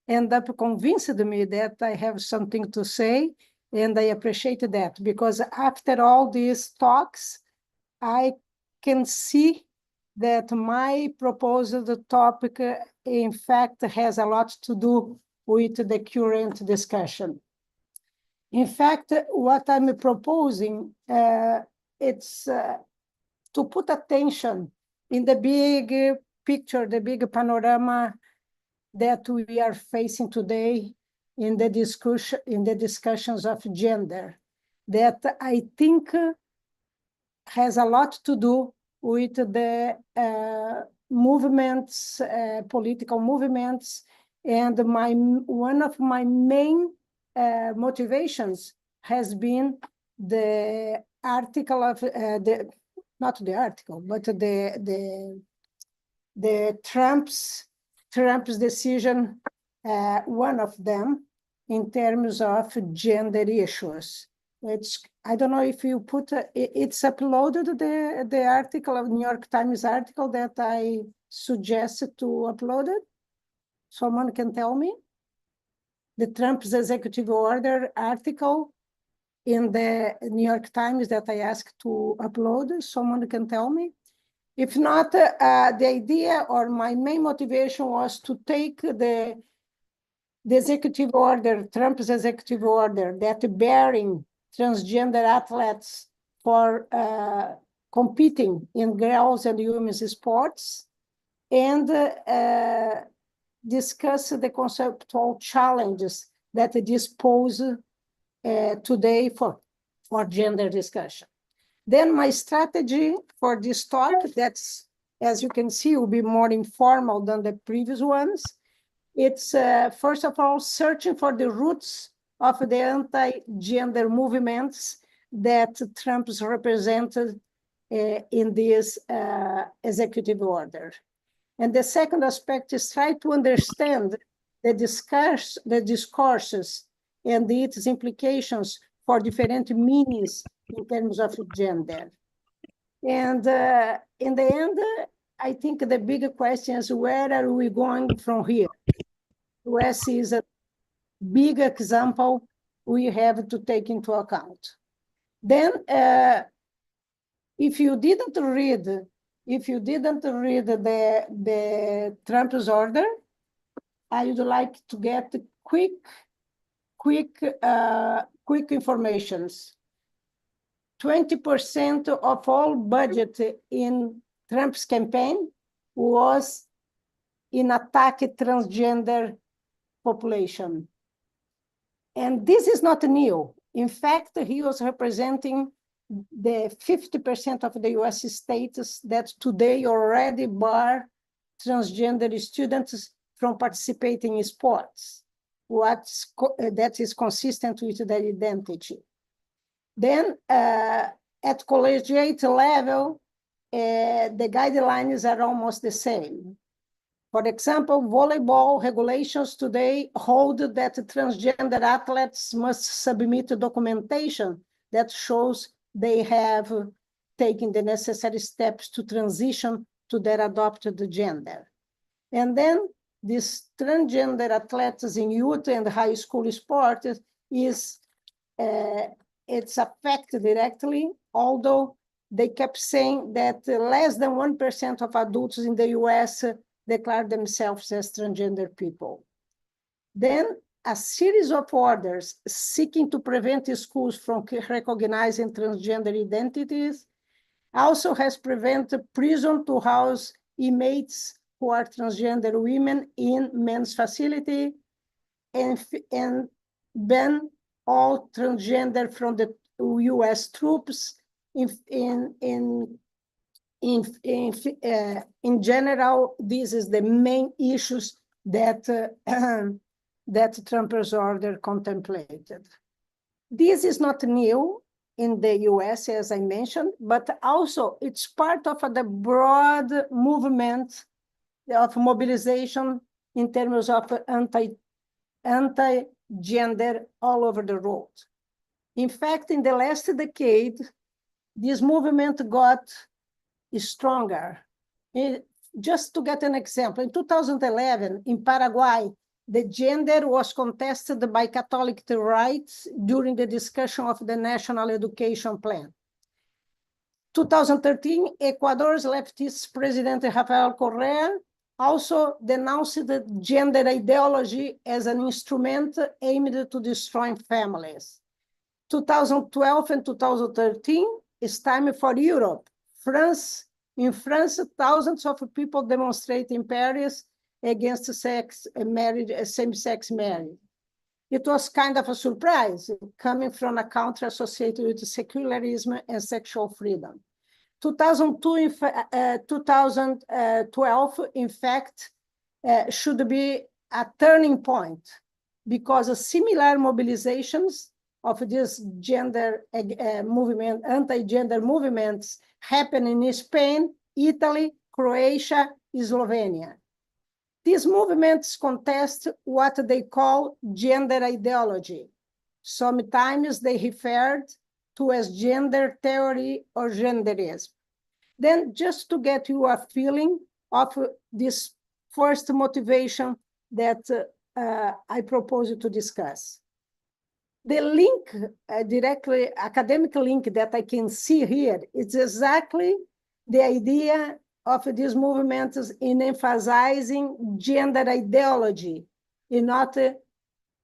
end up convincing me that I have something to say, and I appreciate that, because after all these talks, I can see that my proposed topic, in fact, has a lot to do with the current discussion. In fact, what I'm proposing, it's to put attention in the big picture, the big panorama that we are facing today in the discussions of gender, that I think has a lot to do with the movements, political movements, and one of my main motivations has been the article of not the article, but the Trump's decision, one of them, in terms of gender issues. I don't know if you put, it's uploaded, the article of New York Times article that I suggested to upload it. Someone can tell me? The Trump's executive order article in the New York Times that I asked to upload, someone can tell me? If not, the idea or my main motivation was to take the executive order, Trump's executive order, that bearing transgender athletes for competing in girls and women's sports, and discuss the conceptual challenges that this pose today for gender discussion. Then my strategy for this talk, that's, as you can see, will be more informal than the previous ones. It's, first of all, searching for the roots of the anti-gender movements that Trump's represented in this executive order. And the second aspect is try to understand the discourses and its implications for different meanings in terms of gender. And in the end, I think the bigger question is, where are we going from here? US is a big example we have to take into account. Then, if you didn't read the Trump's order, I would like to get quick informations. 20% of all budget in Trump's campaign was in attack transgender population. And this is not new. In fact, he was representing the 50% of the US states that today already bar transgender students from participating in sports, that is consistent with their identity. Then at collegiate level, the guidelines are almost the same. For example, volleyball regulations today hold that transgender athletes must submit documentation that shows they have taken the necessary steps to transition to their adopted gender. And then these transgender athletes in youth and high school sport is, it's affected directly, although they kept saying that less than 1% of adults in the US declare themselves as transgender people. Then a series of orders seeking to prevent schools from recognizing transgender identities also has prevented prison to house inmates who are transgender women in men's facility, and ban all transgender from the US troops. In general, this is the main issues that that Trump's order contemplated. This is not new in the US, as I mentioned, but also it's part of the broad movement of mobilization in terms of anti-gender all over the world. In fact, in the last decade, this movement got stronger. Just to get an example, in 2011, in Paraguay, the gender was contested by Catholic rights during the discussion of the National Education Plan. 2013, Ecuador's leftist president, Rafael Correa, also denounced the gender ideology as an instrument aimed to destroy families. 2012 and 2013, it's time for Europe, In France, thousands of people demonstrate in Paris against same-sex marriage. It was kind of a surprise coming from a country associated with secularism and sexual freedom. 2012, in fact, should be a turning point because similar mobilizations of this gender movement, anti-gender movements happen in Spain, Italy, Croatia, Slovenia. These movements contest what they call gender ideology. Sometimes they referred to as gender theory or genderism. Then just to get you a feeling of this first motivation that I propose to discuss. The link, directly academic link that I can see here, is exactly the idea of these movements in emphasizing gender ideology and not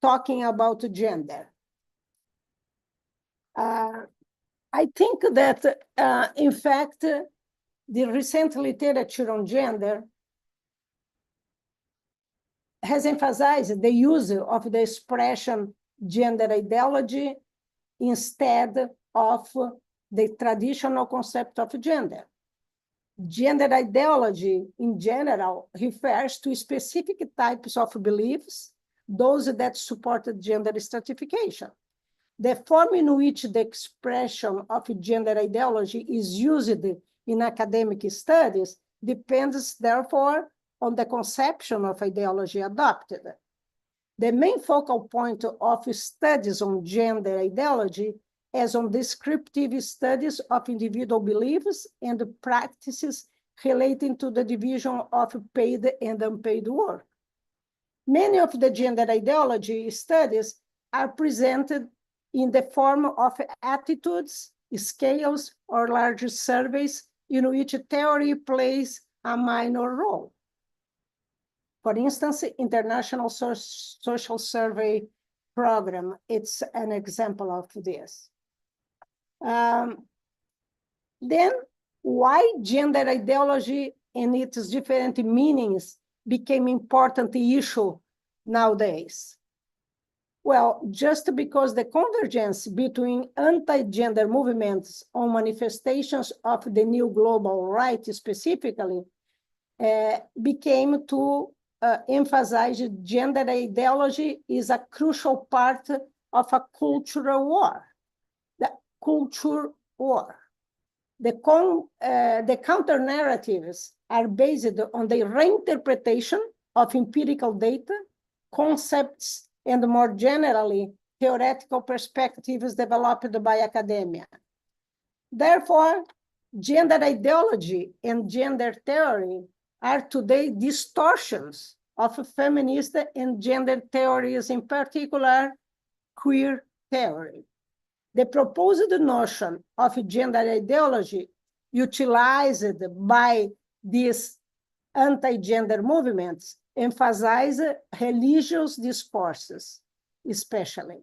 talking about gender. I think that, in fact, the recent literature on gender has emphasized the use of the expression gender ideology instead of the traditional concept of gender. Gender ideology, in general, refers to specific types of beliefs, those that support gender stratification. The form in which the expression of gender ideology is used in academic studies depends, therefore, on the conception of ideology adopted. The main focal point of studies on gender ideology is on descriptive studies of individual beliefs and practices relating to the division of paid and unpaid work. Many of the gender ideology studies are presented in the form of attitudes, scales, or large surveys in which theory plays a minor role. For instance, International Social Survey Program, it's an example of this. Then, why gender ideology and its different meanings became an important issue nowadays? Well, just because the convergence between anti-gender movements on manifestations of the new global right specifically became to emphasize gender ideology is a crucial part of a cultural war, the culture war. The counter-narratives are based on the reinterpretation of empirical data, concepts, and more generally, theoretical perspectives developed by academia. Therefore, gender ideology and gender theory are today distortions of feminist and gender theories, in particular, queer theory. The proposed notion of gender ideology utilized by these anti-gender movements emphasize religious discourses, especially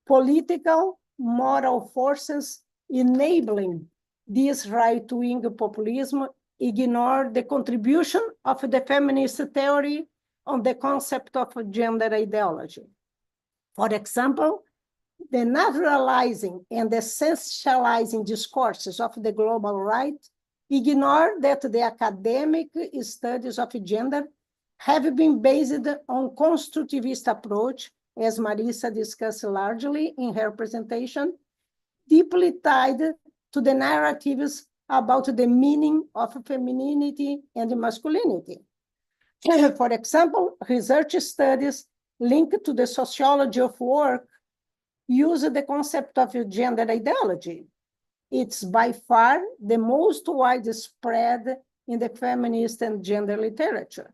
political, moral forces enabling this right-wing populism ignore the contribution of the feminist theory on the concept of gender ideology. For example, the naturalizing and essentializing discourses of the global right ignore that the academic studies of gender have been based on constructivist approach, as Marisa discussed largely in her presentation, deeply tied to the narratives about the meaning of femininity and masculinity. For example, research studies linked to the sociology of work use the concept of gender ideology. It's by far the most widespread in the feminist and gender literature.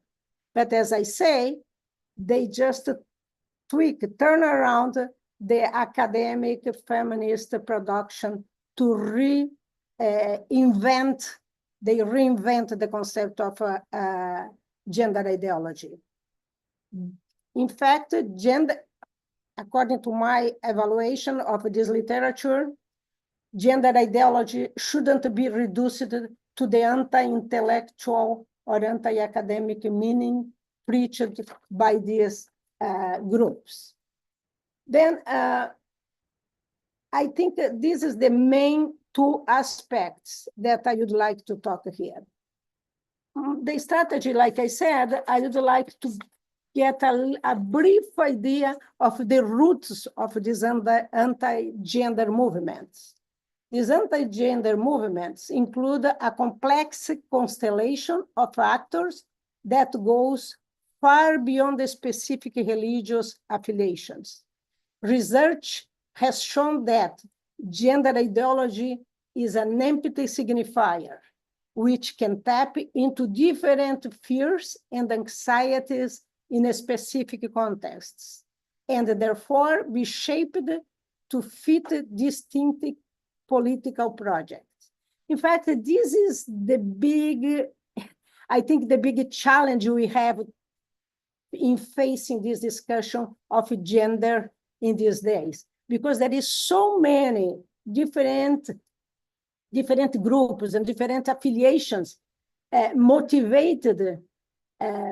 But as I say, they just turn around the academic feminist production to reinvent the concept of gender ideology. In fact, according to my evaluation of this literature, gender ideology shouldn't be reduced to the anti-intellectual or anti-academic meaning preached by these groups. Then I think that this is the main two aspects that I would like to talk here. The strategy, like I said, I would like to get a brief idea of the roots of these anti-gender movements. These anti-gender movements include a complex constellation of actors that goes far beyond the specific religious affiliations. Research has shown that gender ideology is an empty signifier, which can tap into different fears and anxieties in a specific contexts, and therefore be shaped to fit distinct political projects. In fact, this is the big, I think the big challenge we have in facing this discussion of gender in these days, because there is so many different groups and different affiliations motivated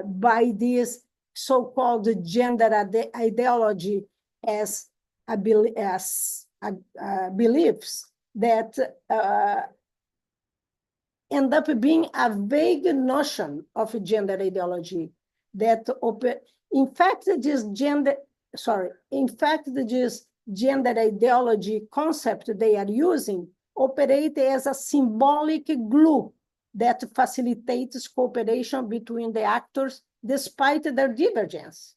by this so-called gender ideology as beliefs that end up being a vague notion of gender ideology that in fact this gender ideology concept they are using operate as a symbolic glue that facilitates cooperation between the actors despite their divergence.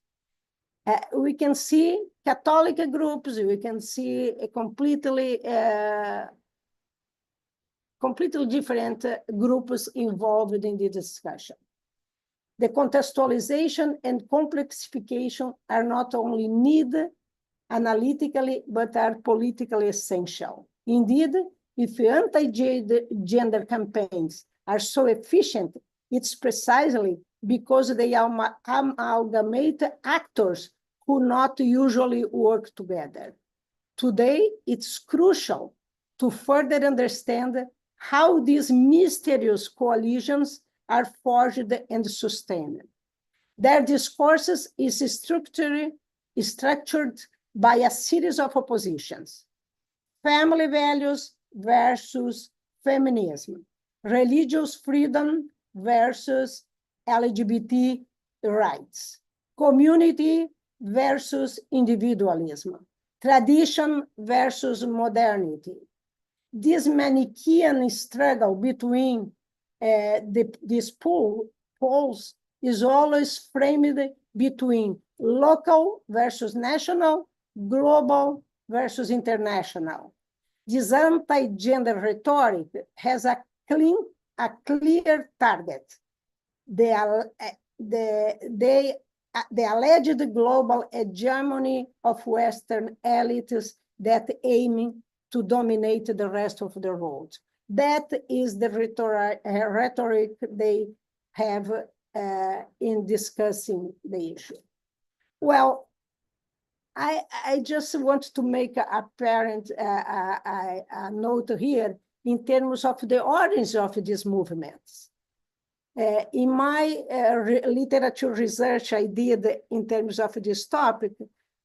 We can see Catholic groups, we can see a completely different groups involved in the discussion. The contextualization and complexification are not only needed analytically, but are politically essential. Indeed, if anti-gender campaigns are so efficient, it's precisely because they amalgamate actors who not usually work together. Today, it's crucial to further understand how these mysterious coalitions are forged and sustained. Their discourses is structured by a series of oppositions: family values versus feminism, religious freedom versus LGBT rights, community versus individualism, tradition versus modernity. This Manichaean struggle between these poles is always framed between local versus national, global versus international. This anti-gender rhetoric has a clear target: the alleged global hegemony of Western elites that aim to dominate the rest of the world. That is the rhetoric they have in discussing the issue. Well, I just want to make a note here in terms of the origins of these movements. In my literature research I did in terms of this topic,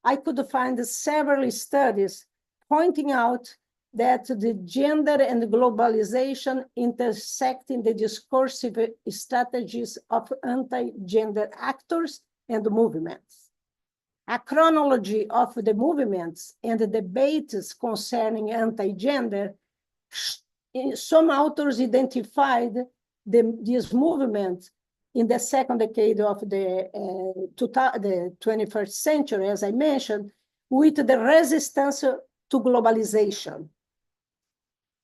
I could find several studies pointing out that the gender and globalization intersect in the discursive strategies of anti-gender actors and movements. A chronology of the movements and the debates concerning anti-gender, some authors identified this movement in the second decade of the 21st century, as I mentioned, with the resistance to globalization.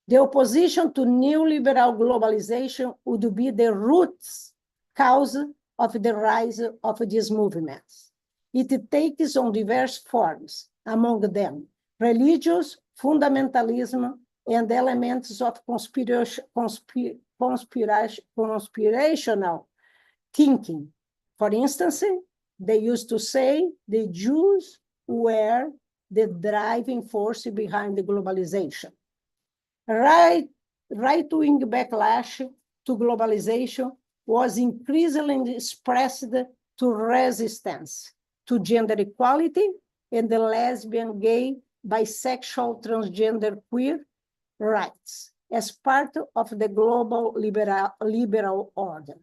The opposition to neoliberal globalization would be the roots cause of the rise of these movements. It takes on diverse forms, among them religious fundamentalism and elements of conspirational thinking. For instance, they used to say the Jews were the driving force behind the globalization. Right-wing backlash to globalization was increasingly expressed to resistance to gender equality and the lesbian, gay, bisexual, transgender, queer rights as part of the global liberal order.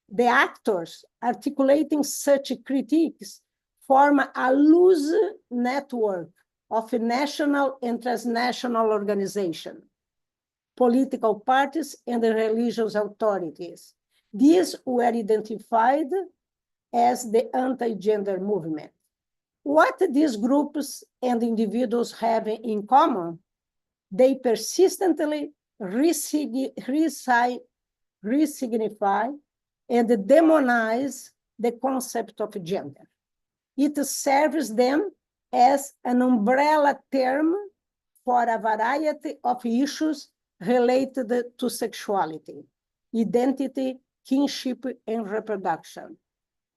The actors articulating such critiques form a loose network of national and transnational organizations, political parties, and religious authorities. These were identified as the anti-gender movement. What these groups and individuals have in common? They persistently resignify and demonize the concept of gender. It serves them as an umbrella term for a variety of issues related to sexuality, identity, kinship, and reproduction.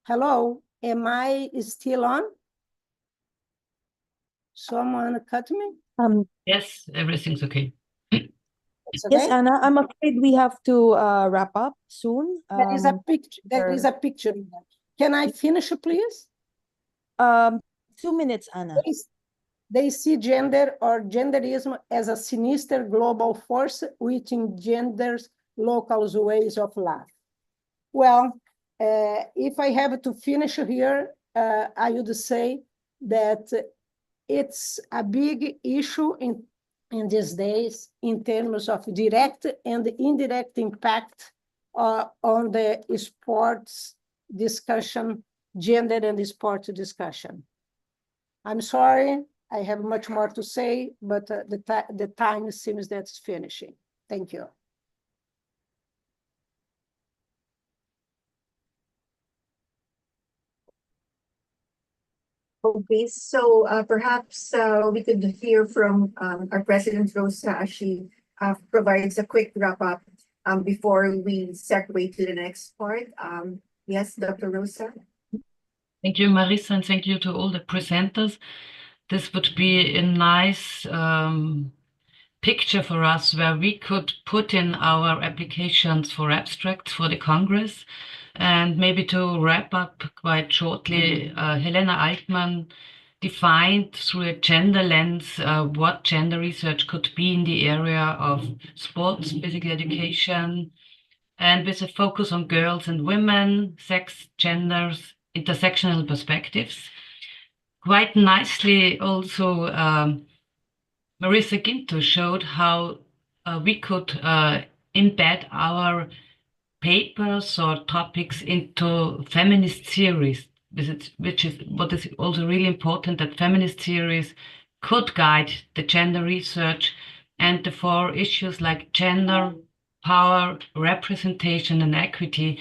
Hello, am I still on? Someone cut me? Yes, everything's okay. It's Yes, okay? Anna, I'm afraid we have to wrap up soon. There is a picture. There is a picture in there. Can I finish, please? 2 minutes, Anna. They see gender or genderism as a sinister global force which engenders local ways of life. Well, if I have to finish here, I would say that it's a big issue in these days in terms of direct and indirect impact on the sports discussion, gender and sports discussion. I'm sorry, I have much more to say, but the time seems that's finishing. Thank you. Okay, so perhaps we could hear from our President Rosa as she provides a quick wrap up before we segue to the next part. Yes, Dr. Rosa. Thank you, Marisa, and thank you to all the presenters. This would be a nice picture for us where we could put in our applications for abstracts for the Congress. And maybe to wrap up quite shortly, Helena Altman defined through a gender lens what gender research could be in the area of sports, physical education, and with a focus on girls and women, sex, genders, intersectional perspectives. Quite nicely also, Marisa Ginto showed how we could embed our papers or topics into feminist theories, which is what is also really important, that feminist theories could guide the gender research, and the 4 issues like gender, power, representation, and equity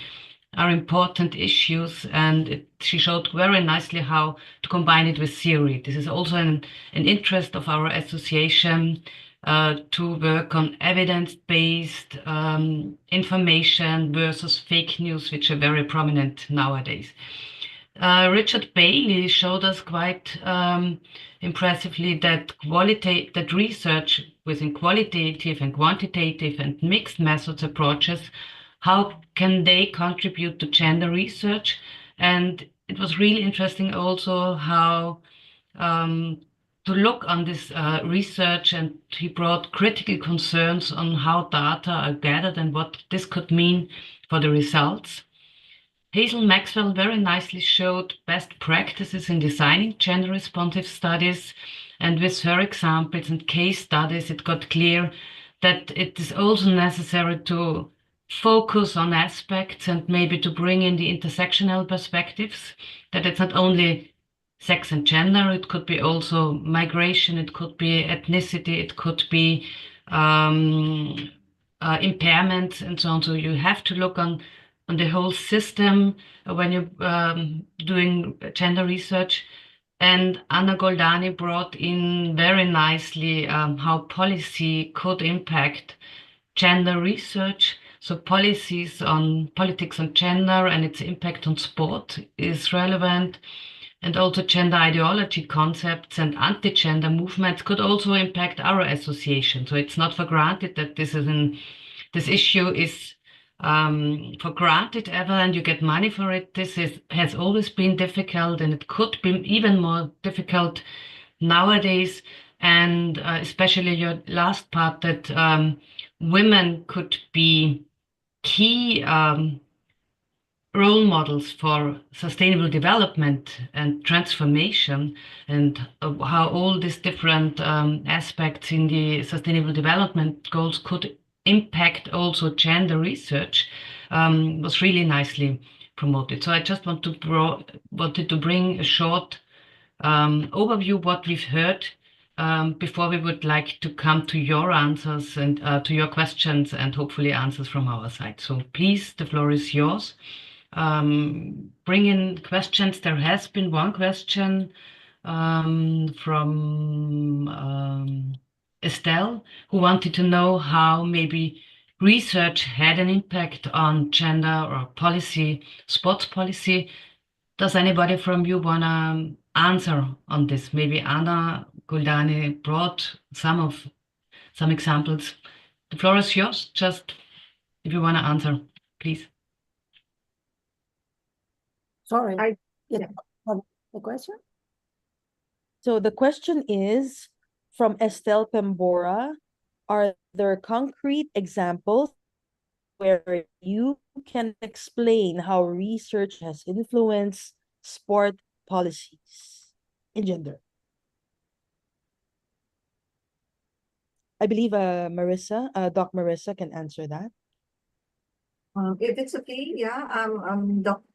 are important issues, and she showed very nicely how to combine it with theory. This is also an interest of our association to work on evidence-based information versus fake news, which are very prominent nowadays. Richard Bailey showed us quite impressively that that research within qualitative and quantitative and mixed methods approaches, how can they contribute to gender research? And it was really interesting also how to look on this research, and he brought critical concerns on how data are gathered and what this could mean for the results. Hazel Maxwell very nicely showed best practices in designing gender responsive studies, and with her examples and case studies, it got clear that it is also necessary to focus on aspects and maybe to bring in the intersectional perspectives, that it's not only sex and gender, it could be also migration, it could be ethnicity, it could be impairments and so on. So you have to look on the whole system when you're doing gender research. And Anna Goldani brought in very nicely how policy could impact gender research. So politics on gender and its impact on sport is relevant. And also gender ideology concepts and anti-gender movements could also impact our association. So it's not for granted that this issue is for granted ever, and you get money for it. Has always been difficult, and it could be even more difficult nowadays. And especially your last part, that women could be key role models for sustainable development and transformation, and how all these different aspects in the sustainable development goals could impact also gender research, was really nicely promoted. So I just wanted to bring a short overview what we've heard before we would like to come to your answers and to your questions and hopefully answers from our side. So please, the floor is yours. Bring in questions. There has been one question from Estelle, who wanted to know how maybe research had an impact on gender or policy, sports policy. Does anybody from you want to answer on this? Maybe Anna Guldani brought some examples. The floor is yours. Just if you want to answer, please. Sorry. The question? So the question is from Estelle Pembora. Are there concrete examples where you can explain how research has influenced sport policies in gender? I believe Doc Marissa can answer that. If it's okay, yeah,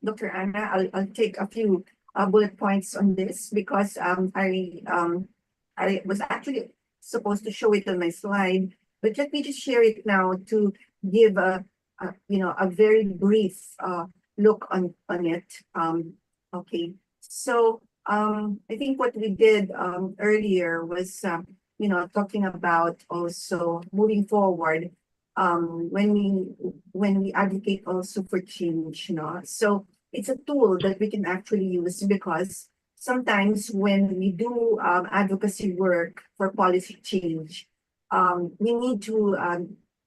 Dr. Anna, I'll take a few bullet points on this, because I was actually supposed to show it on my slide, but let me just share it now to give a very brief look on it. Okay, so I think what we did earlier was talking about also moving forward. When we advocate also for change, so it's a tool that we can actually use, because sometimes when we do advocacy work for policy change, we need to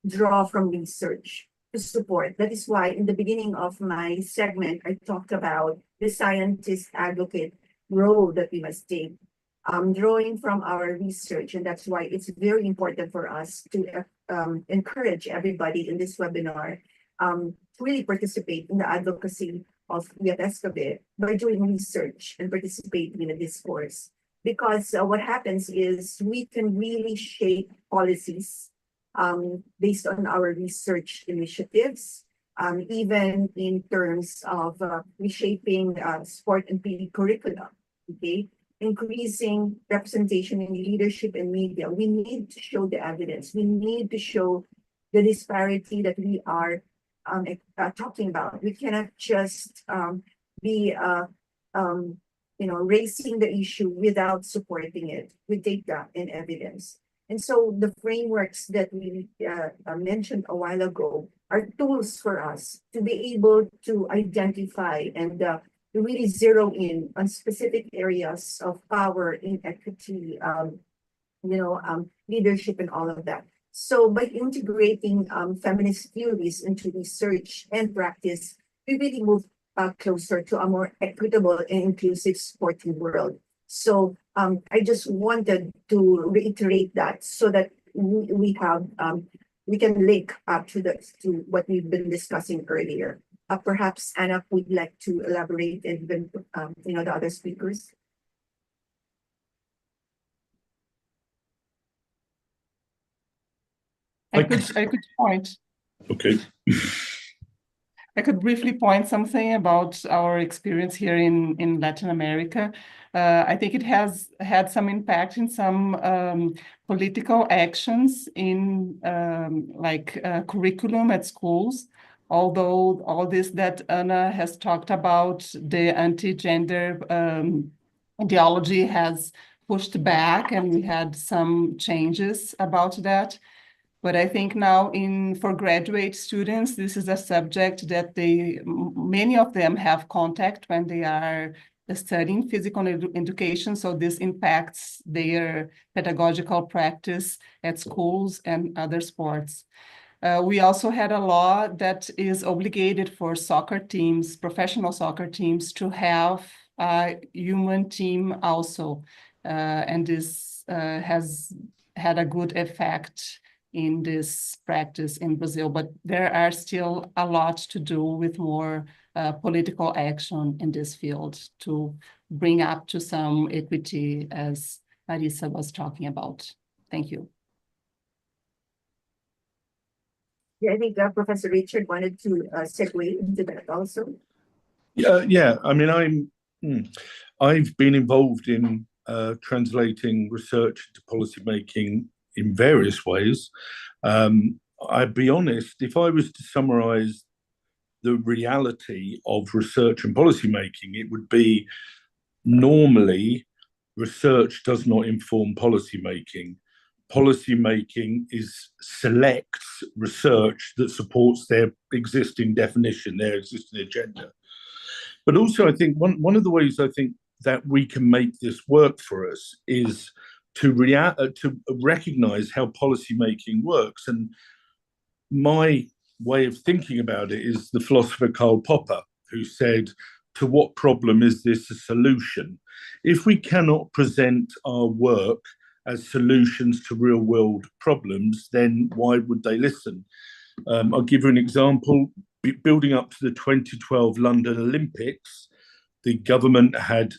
draw from research to support. That is why in the beginning of my segment, I talked about the scientist advocate role that we must take. Drawing from our research, and that's why it's very important for us to encourage everybody in this webinar to really participate in the advocacy of UF-ESCOBE by doing research and participating in the discourse. Because what happens is we can really shape policies based on our research initiatives, even in terms of reshaping sport and PE curricula, okay? Increasing representation in leadership and media. We need to show the evidence. We need to show the disparity that we are talking about. We cannot just be raising the issue without supporting it with data and evidence. And so the frameworks that we mentioned a while ago are tools for us to be able to identify and to really zero in on specific areas of power, inequity, leadership, and all of that. So by integrating feminist theories into research and practice, we really move closer to a more equitable and inclusive sporting world. So I just wanted to reiterate that so that we can link up to what we've been discussing earlier. Perhaps Anna would like to elaborate, and then the other speakers. I could point. Okay. I could briefly point something about our experience here in Latin America. I think it has had some impact in some political actions in curriculum at schools. Although all this that Anna has talked about, the anti-gender ideology has pushed back, and we had some changes about that. But I think now for graduate students, this is a subject that many of them have contact when they are studying physical education, so this impacts their pedagogical practice at schools and other sports. We also had a law that is obligated for soccer teams, professional soccer teams, to have a human team also, and this has had a good effect in this practice in Brazil, but there are still a lot to do with more political action in this field to bring up to some equity, as Larissa was talking about. Thank you. Yeah, I think Professor Richard wanted to segue into that also. Yeah. I mean, I've been involved in translating research into policymaking in various ways. I'd be honest, if I was to summarize the reality of research and policymaking, it would be normally research does not inform policymaking. Policymaking selects research that supports their existing definition, their existing agenda. But also, I think one of the ways I think that we can make this work for us is to recognize how policymaking works. And my way of thinking about it is the philosopher Karl Popper, who said, "To what problem is this a solution?" If we cannot present our work as solutions to real world problems, then why would they listen? I'll give you an example. Building up to the 2012 London Olympics, the government had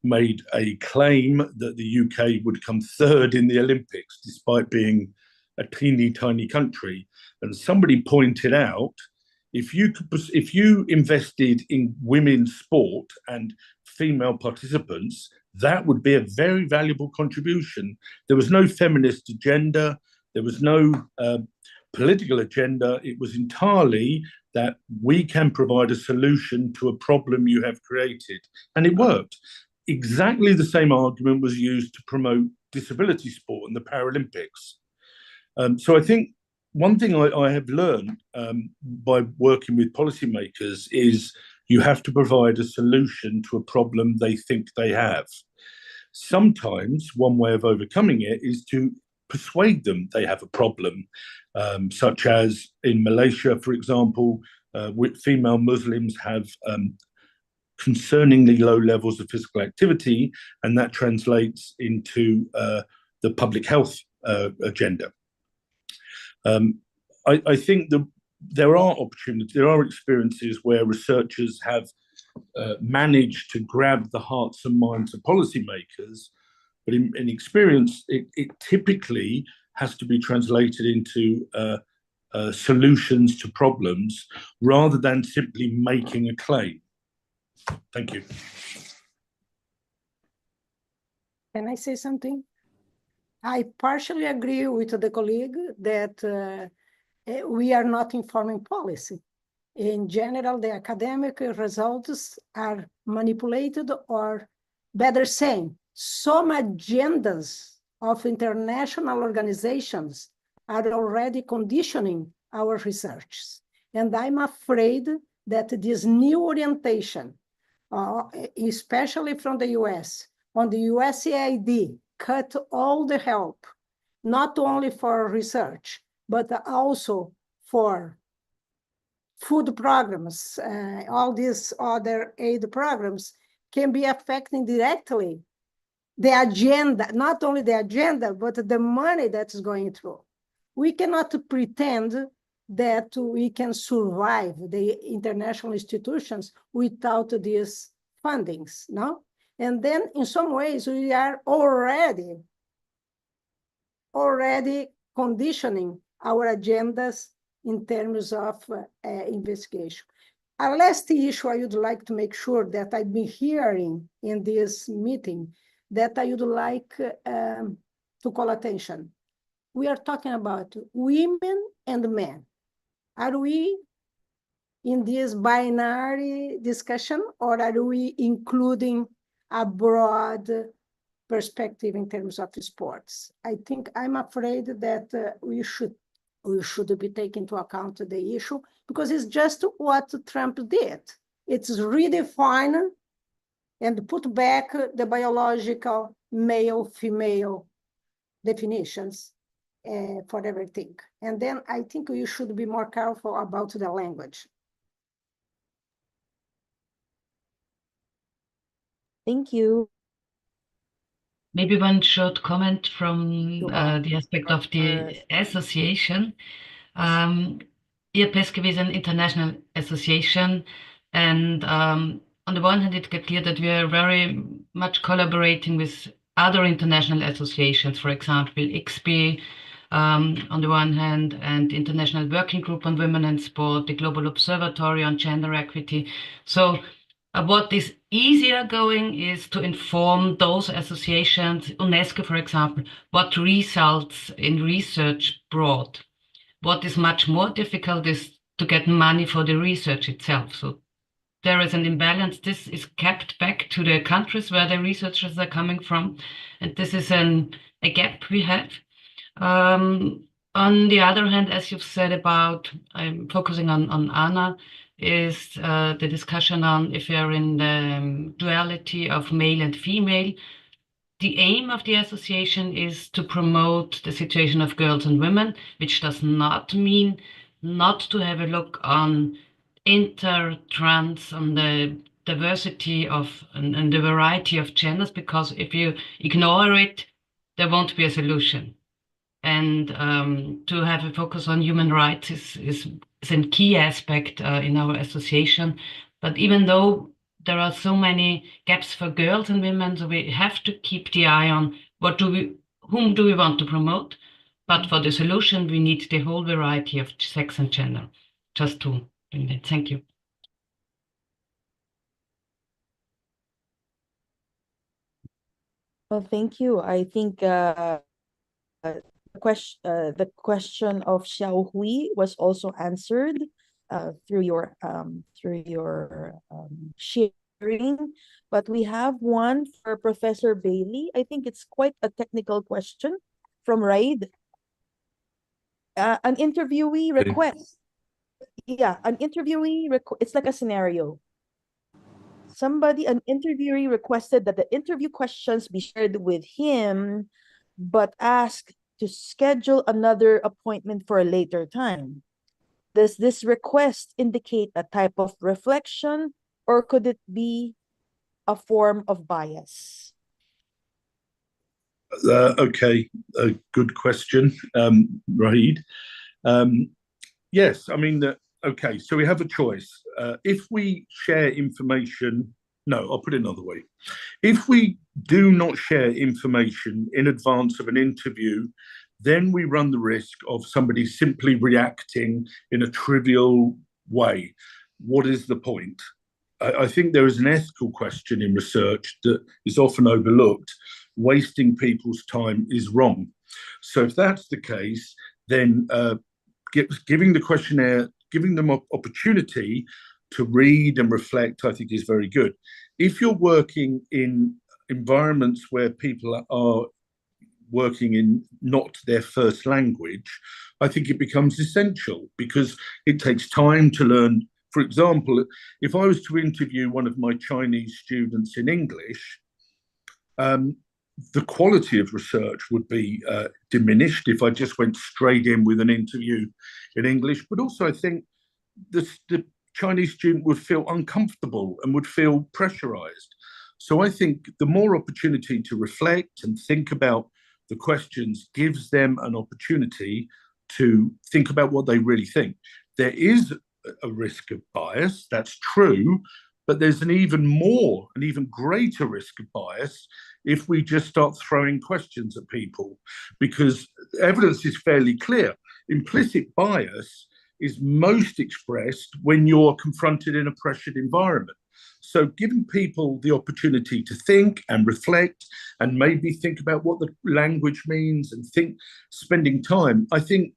made a claim that the UK would come third in the Olympics, despite being a teeny tiny country. And somebody pointed out, if you invested in women's sport and female participants, that would be a very valuable contribution. There was no feminist agenda. There was no political agenda. It was entirely that we can provide a solution to a problem you have created. And it worked. Exactly the same argument was used to promote disability sport in the Paralympics. So I think one thing I have learned by working with policymakers is you have to provide a solution to a problem they think they have. Sometimes one way of overcoming it is to persuade them they have a problem, such as in Malaysia, for example, female Muslims have concerningly low levels of physical activity, and that translates into the public health agenda. I think there are opportunities, there are experiences where researchers have managed to grab the hearts and minds of policymakers, but in experience, it typically has to be translated into solutions to problems rather than simply making a claim. Thank you. Can I say something? I partially agree with the colleague that we are not informing policy. In general, the academic results are manipulated, or better saying, some agendas of international organizations are already conditioning our research. And I'm afraid that this new orientation, especially from the US, on the USAID, cut all the help, not only for research, but also for food programs, all these other aid programs, can be affecting directly the agenda, not only the agenda, but the money that is going through. We cannot pretend that we can survive the international institutions without these fundings, no? And then in some ways, we are already conditioning our agendas in terms of investigation. A last issue I would like to make sure that I've been hearing in this meeting that I would like to call attention. We are talking about women and men. Are we in this binary discussion, or are we including a broad perspective in terms of sports? I think I'm afraid that we should be taking into account the issue, because it's just what Trump did. It's redefine and put back the biological male-female definitions for everything. And then I think you should be more careful about the language. Thank you. Maybe one short comment from Sure. the aspect of the association. IAPESCV is an international association, and on the one hand, it gets clear that we are very much collaborating with other international associations, for example, ICSPE on the one hand, and International Working Group on Women and Sport, the Global Observatory on Gender Equity. So what is easier going is to inform those associations, UNESCO, for example, what results in research brought. What is much more difficult is to get money for the research itself. So there is an imbalance. This is kept back to the countries where the researchers are coming from. And this is a gap we have. On the other hand, as you've said about, I'm focusing on Anna, is the discussion on if you're in the duality of male and female. The aim of the association is to promote the situation of girls and women, which does not mean not to have a look on inter-trans, on the diversity of and the variety of genders, because if you ignore it, there won't be a solution. And to have a focus on human rights is a key aspect in our association. But even though there are so many gaps for girls and women, so we have to keep the eye on whom do we want to promote. But for the solution, we need the whole variety of sex and gender. Just to bring that. Thank you. Well, thank you. I think the question of Xiao Hui was also answered through your sharing. But we have one for Professor Bailey. I think it's quite a technical question from Raid. An interviewee request. Yeah, it's like a scenario. An interviewee requested that the interview questions be shared with him, but asked to schedule another appointment for a later time. Does this request indicate a type of reflection, or could it be a form of bias? Okay, a good question, Raid. Yes, I mean, okay, so we have a choice. If we share information, no, I'll put it another way. If we do not share information in advance of an interview, then we run the risk of somebody simply reacting in a trivial way. What is the point? I think there is an ethical question in research that is often overlooked. Wasting people's time is wrong. So if that's the case, then giving the questionnaire, giving them opportunity to read and reflect, I think is very good. If you're working in environments where people are working in not their first language, I think it becomes essential because it takes time to learn. For example, if I was to interview one of my Chinese students in English, the quality of research would be diminished if I just went straight in with an interview in English. But also, I think the Chinese student would feel uncomfortable and would feel pressurized. So I think the more opportunity to reflect and think about the questions gives them an opportunity to think about what they really think. There is a risk of bias, that's true, but there's an even greater risk of bias if we just start throwing questions at people, because evidence is fairly clear. Implicit bias is most expressed when you're confronted in a pressured environment. So giving people the opportunity to think and reflect and maybe think about what the language means and spending time, I think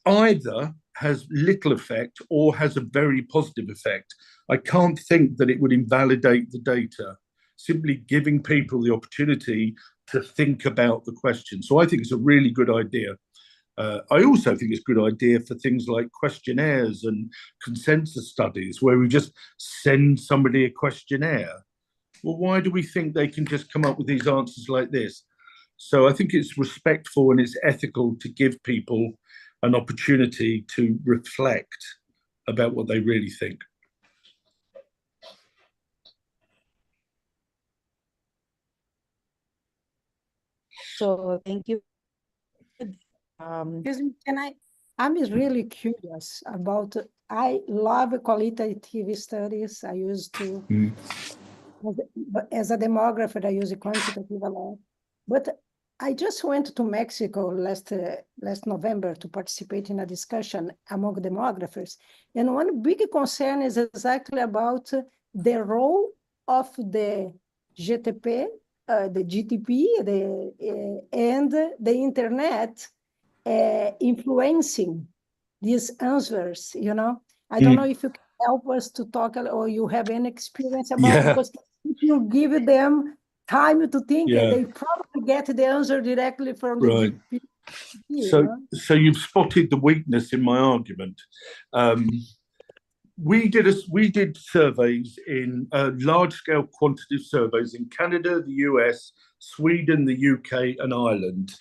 either has little effect or has a very positive effect. I can't think that it would invalidate the data, simply giving people the opportunity to think about the question. So I think it's a really good idea. I also think it's a good idea for things like questionnaires and consensus studies, where we just send somebody a questionnaire. well, why do we think they can just come up with these answers like this? So I think it's respectful and it's ethical to give people an opportunity to reflect about what they really think. So thank you. Excuse me, I'm really curious about, I love qualitative studies. I used to, as a demographer, I use quantitative a lot. But I just went to Mexico last November to participate in a discussion among demographers. And one big concern is exactly about the role of the GTP, the GTP, and the internet influencing these answers, you know? I don't know if you can help us to talk, or you have any experience about, because if you give them time to think, they probably get the answer directly from the GP. So you've spotted the weakness in my argument. We did surveys in large-scale quantitative surveys in Canada, the US, Sweden, the UK, and Ireland.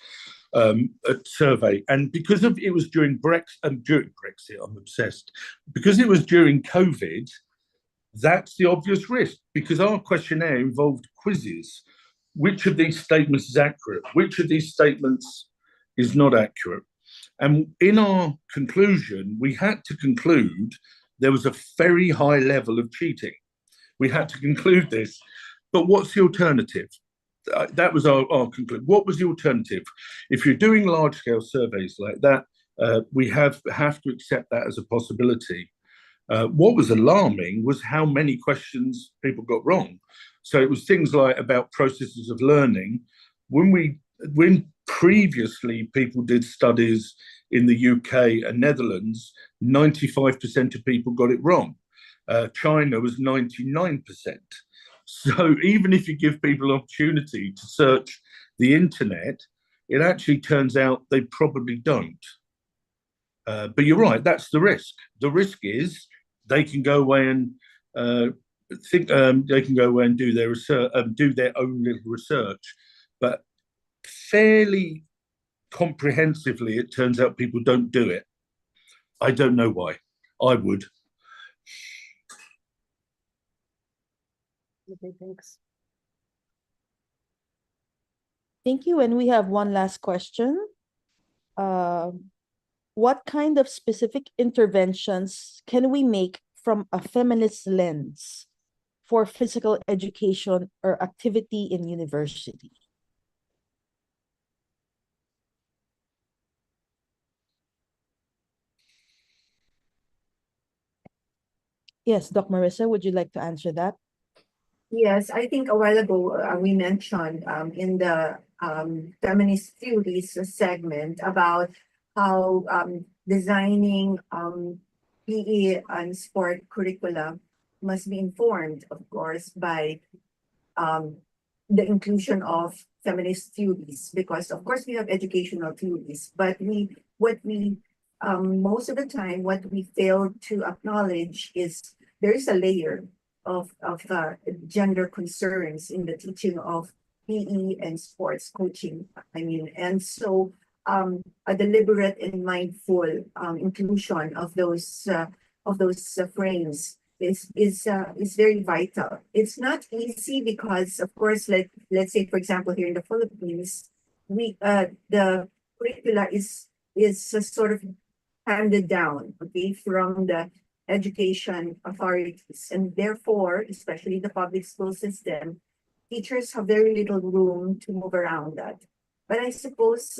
A survey, and because it was during Brexit, I'm obsessed. Because it was during COVID, that's the obvious risk, because our questionnaire involved quizzes. Which of these statements is accurate? Which of these statements is not accurate? And in our conclusion, we had to conclude there was a very high level of cheating. We had to conclude this. But what's the alternative? That was our conclusion. What was the alternative? If you're doing large-scale surveys like that, we have to accept that as a possibility. What was alarming was how many questions people got wrong. So it was things like about processes of learning. When previously people did studies in the UK and Netherlands, 95% of people got it wrong. China was 99%. So even if you give people an opportunity to search the internet, it actually turns out they probably don't. But you're right, that's the risk. The risk is they can go away and they can go away and do their research, do their own little research. But fairly comprehensively, it turns out people don't do it. I don't know why. I would. Okay, thanks. Thank you. And we have one last question. What kind of specific interventions can we make from a feminist lens for physical education or activity in university? Yes, Doc Marissa, would you like to answer that? Yes, I think a while ago we mentioned in the feminist theories segment about how designing PE and sport curricula must be informed, of course, by the inclusion of feminist theories, because of course we have educational theories, but most of the time what we fail to acknowledge is there is a layer of gender concerns in the teaching of PE and sports coaching. And so a deliberate and mindful inclusion of those frames is very vital. It's not easy because, of course, let's say, for example, here in the Philippines, the curricula is sort of handed down, okay, from the education authorities, and therefore, especially the public school system, teachers have very little room to move around that. But I suppose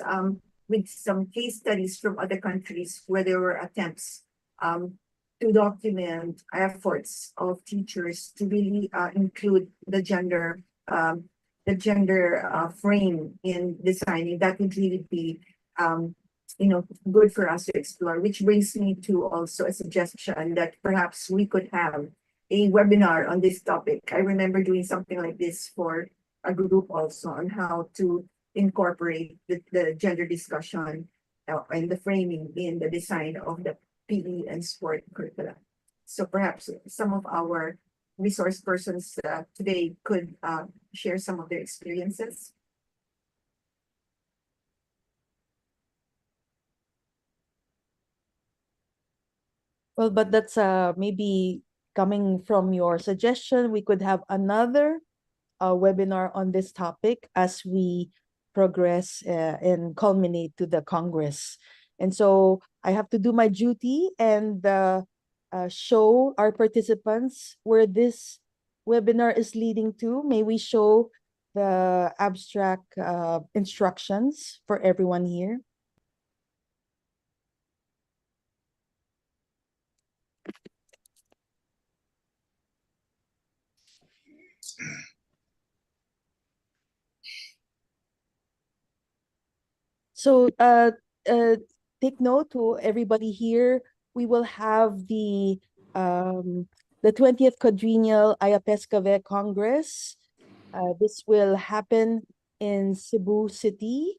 with some case studies from other countries where there were attempts to document efforts of teachers to really include the gender frame in designing, that would really be good for us to explore, which brings me to also a suggestion that perhaps we could have a webinar on this topic. I remember doing something like this for a group also on how to incorporate the gender discussion and the framing in the design of the PE and sport curricula. So perhaps some of our resource persons today could share some of their experiences. Well, but that's maybe coming from your suggestion, we could have another webinar on this topic as we progress and culminate to the Congress. And so I have to do my duty and show our participants where this webinar is leading to. May we show the abstract instructions for everyone here? So take note to everybody here. We will have the 20th Quadrennial IAPESCAVE Congress. This will happen in Cebu City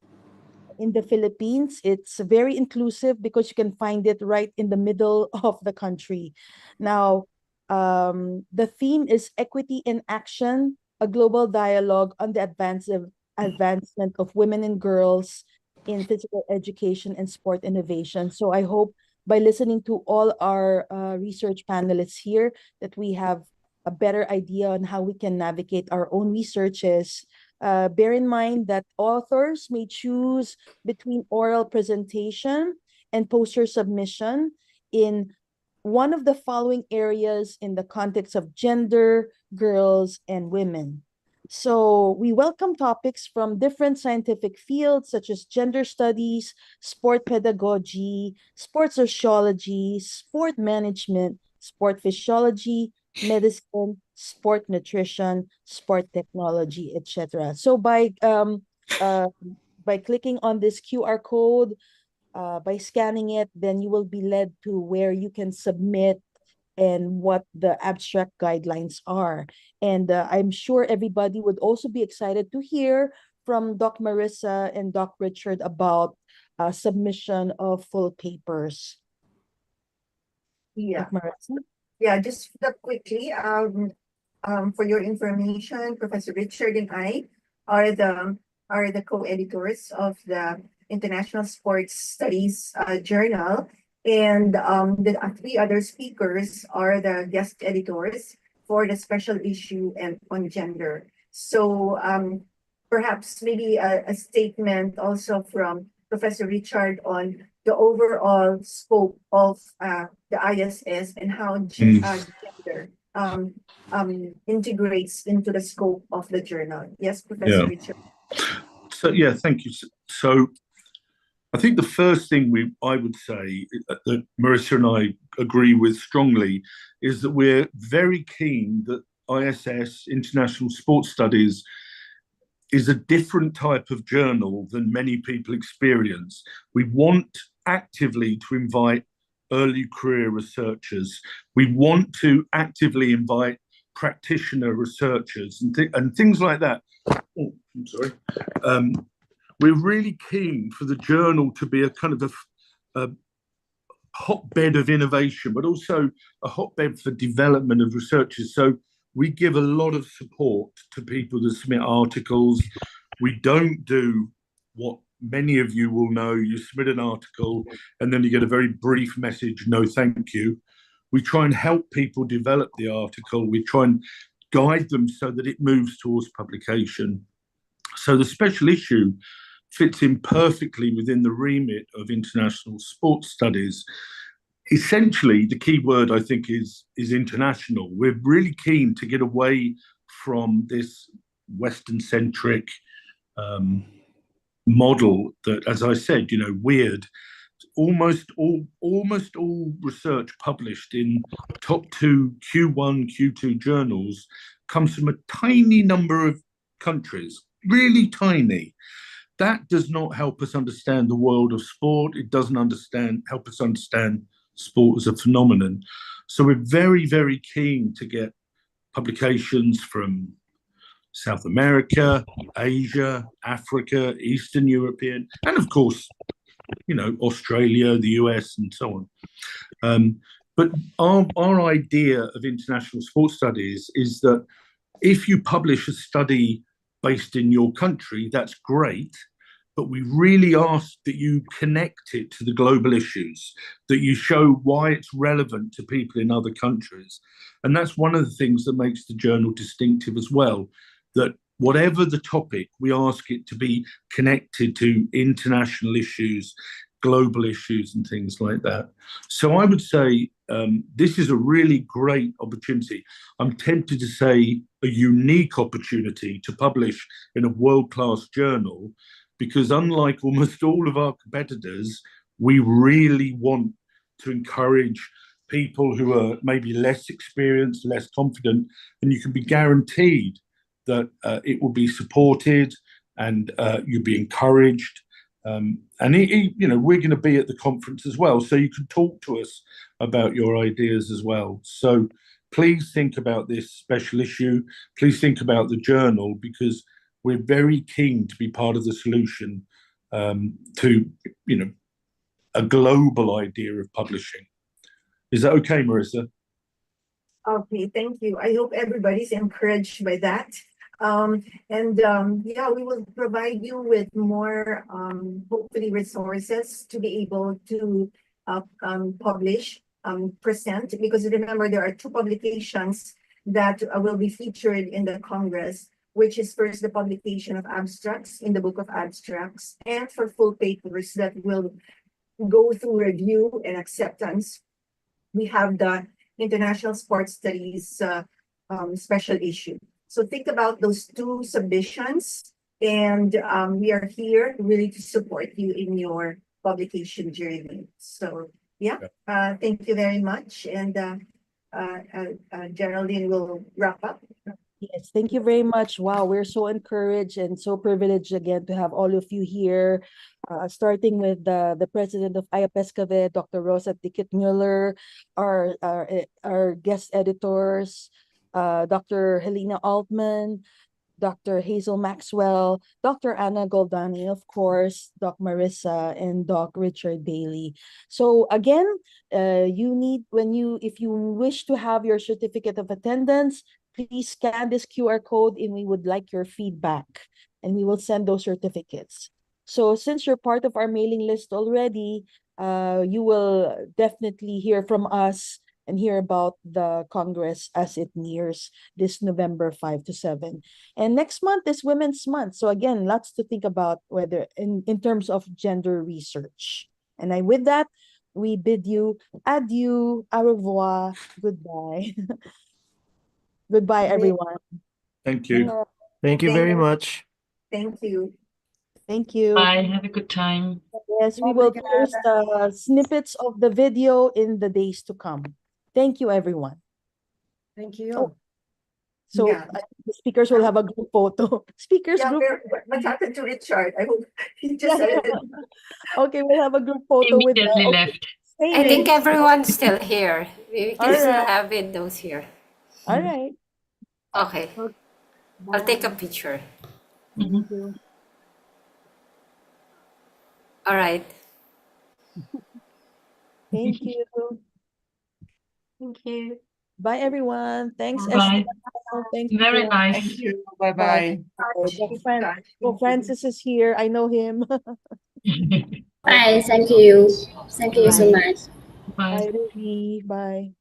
in the Philippines. It's very inclusive because you can find it right in the middle of the country. Now, the theme is Equity in Action, a global dialogue on the advancement of women and girls in physical education and sport innovation. So I hope by listening to all our research panelists here that we have a better idea on how we can navigate our own researches. Bear in mind that authors may choose between oral presentation and poster submission in one of the following areas in the context of gender, girls, and women. So we welcome topics from different scientific fields such as gender studies, sport pedagogy, sport sociology, sport management, sport physiology, medicine, sport nutrition, sport technology, etc. So by clicking on this QR code, by scanning it, then you will be led to where you can submit and what the abstract guidelines are. And I'm sure everybody would also be excited to hear from Doc Marissa and Doc Richard about submission of full papers. Yeah. Doc Marissa? Yeah, just quickly, for your information, Professor Richard and I are the co-editors of the International Sports Studies Journal. And the three other speakers are the guest editors for the special issue and on gender. So perhaps maybe a statement also from Professor Richard on the overall scope of the ISS and how gender integrates into the scope of the journal. Yes, Professor Richard. So yeah, thank you. So I think the first thing I would say that Marissa and I agree with strongly is that we're very keen that ISS, International Sports Studies, is a different type of journal than many people experience. We want actively to invite early career researchers. We want to actively invite practitioner researchers and things like that. Oh, I'm sorry. We're really keen for the journal to be a kind of a hotbed of innovation, but also a hotbed for development of researchers. So we give a lot of support to people that submit articles. We don't do what many of you will know. You submit an article and then you get a very brief message, no thank you. We try and help people develop the article. We try and guide them so that it moves towards publication. So the special issue fits in perfectly within the remit of international sports studies. Essentially, the key word, I think, is international. We're really keen to get away from this Western-centric model that, as I said, weird. Almost all research published in top 2 Q1, Q2 journals comes from a tiny number of countries, really tiny. That does not help us understand the world of sport. It doesn't help us understand sport as a phenomenon. So we're very, very keen to get publications from South America, Asia, Africa, Eastern European, and of course, Australia, the US, and so on. But our idea of international sports studies is that if you publish a study based in your country, that's great. But we really ask that you connect it to the global issues, that you show why it's relevant to people in other countries. And that's one of the things that makes the journal distinctive as well, that whatever the topic, we ask it to be connected to international issues, global issues, and things like that. So I would say this is a really great opportunity. I'm tempted to say a unique opportunity to publish in a world-class journal, because unlike almost all of our competitors, we really want to encourage people who are maybe less experienced, less confident, and you can be guaranteed that it will be supported and you'll be encouraged. We're going to be at the conference as well, so you can talk to us about your ideas as well. So please think about this special issue. Please think about the journal, because we're very keen to be part of the solution to, a global idea of publishing. Is that okay, Marissa? Okay, thank you. I hope everybody's encouraged by that. Yeah, we will provide you with more, hopefully, resources to be able to publish, present, because remember, there are 2 publications that will be featured in the Congress, which is first the publication of abstracts in the Book of Abstracts, and for full papers that will go through review and acceptance. We have the International Sports Studies special issue. So think about those 2 submissions, and we are here really to support you in your publication journey. So yeah, thank you very much, and Geraldine will wrap up. Yes, thank you very much. Wow, we're so encouraged and so privileged again to have all of you here, starting with the president of IAPESCAVE, Dr. Rosa Dickett-Muller, our guest editors, Dr. Helena Altman, Dr. Hazel Maxwell, Dr. Anna Goldani, of course, Doc Marissa, and Doc Richard Bailey. So again, if you wish to have your certificate of attendance, please scan this QR code and we would like your feedback, and we will send those certificates. So since you're part of our mailing list already, you will definitely hear from us and hear about the Congress as it nears this November 5 to 7. And next month is Women's Month. So again, lots to think about whether in terms of gender research. And with that, we bid you adieu, au revoir, goodbye. Goodbye, everyone. Thank you. Thank you very much. Thank you. Thank you. Bye. Have a good time. Yes, we will post snippets of the video in the days to come. Thank you, everyone. Thank you. Oh, so Yeah. the speakers will have a group photo. Speakers Yeah, group. what happened to Richard? I hope he just said it. Okay, we'll have a group photo with Immediately left. I think everyone's still here. We can still Alright. have those here. All right. Okay, I'll take a picture. Thank you. All right. Thank you. Thank you. Bye, everyone. Thanks, Bye. Estelle. Thanks, Very Pierre. nice. Thank you. Bye-bye. Francis is here. I know him. Bye. Thank you. Thank you so much. Bye. Bye, Ruby. Bye.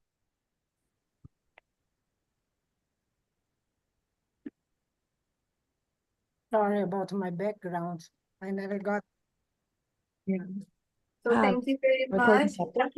Sorry about my background. I never got. So thank you very Recording much. stopped. Thank you.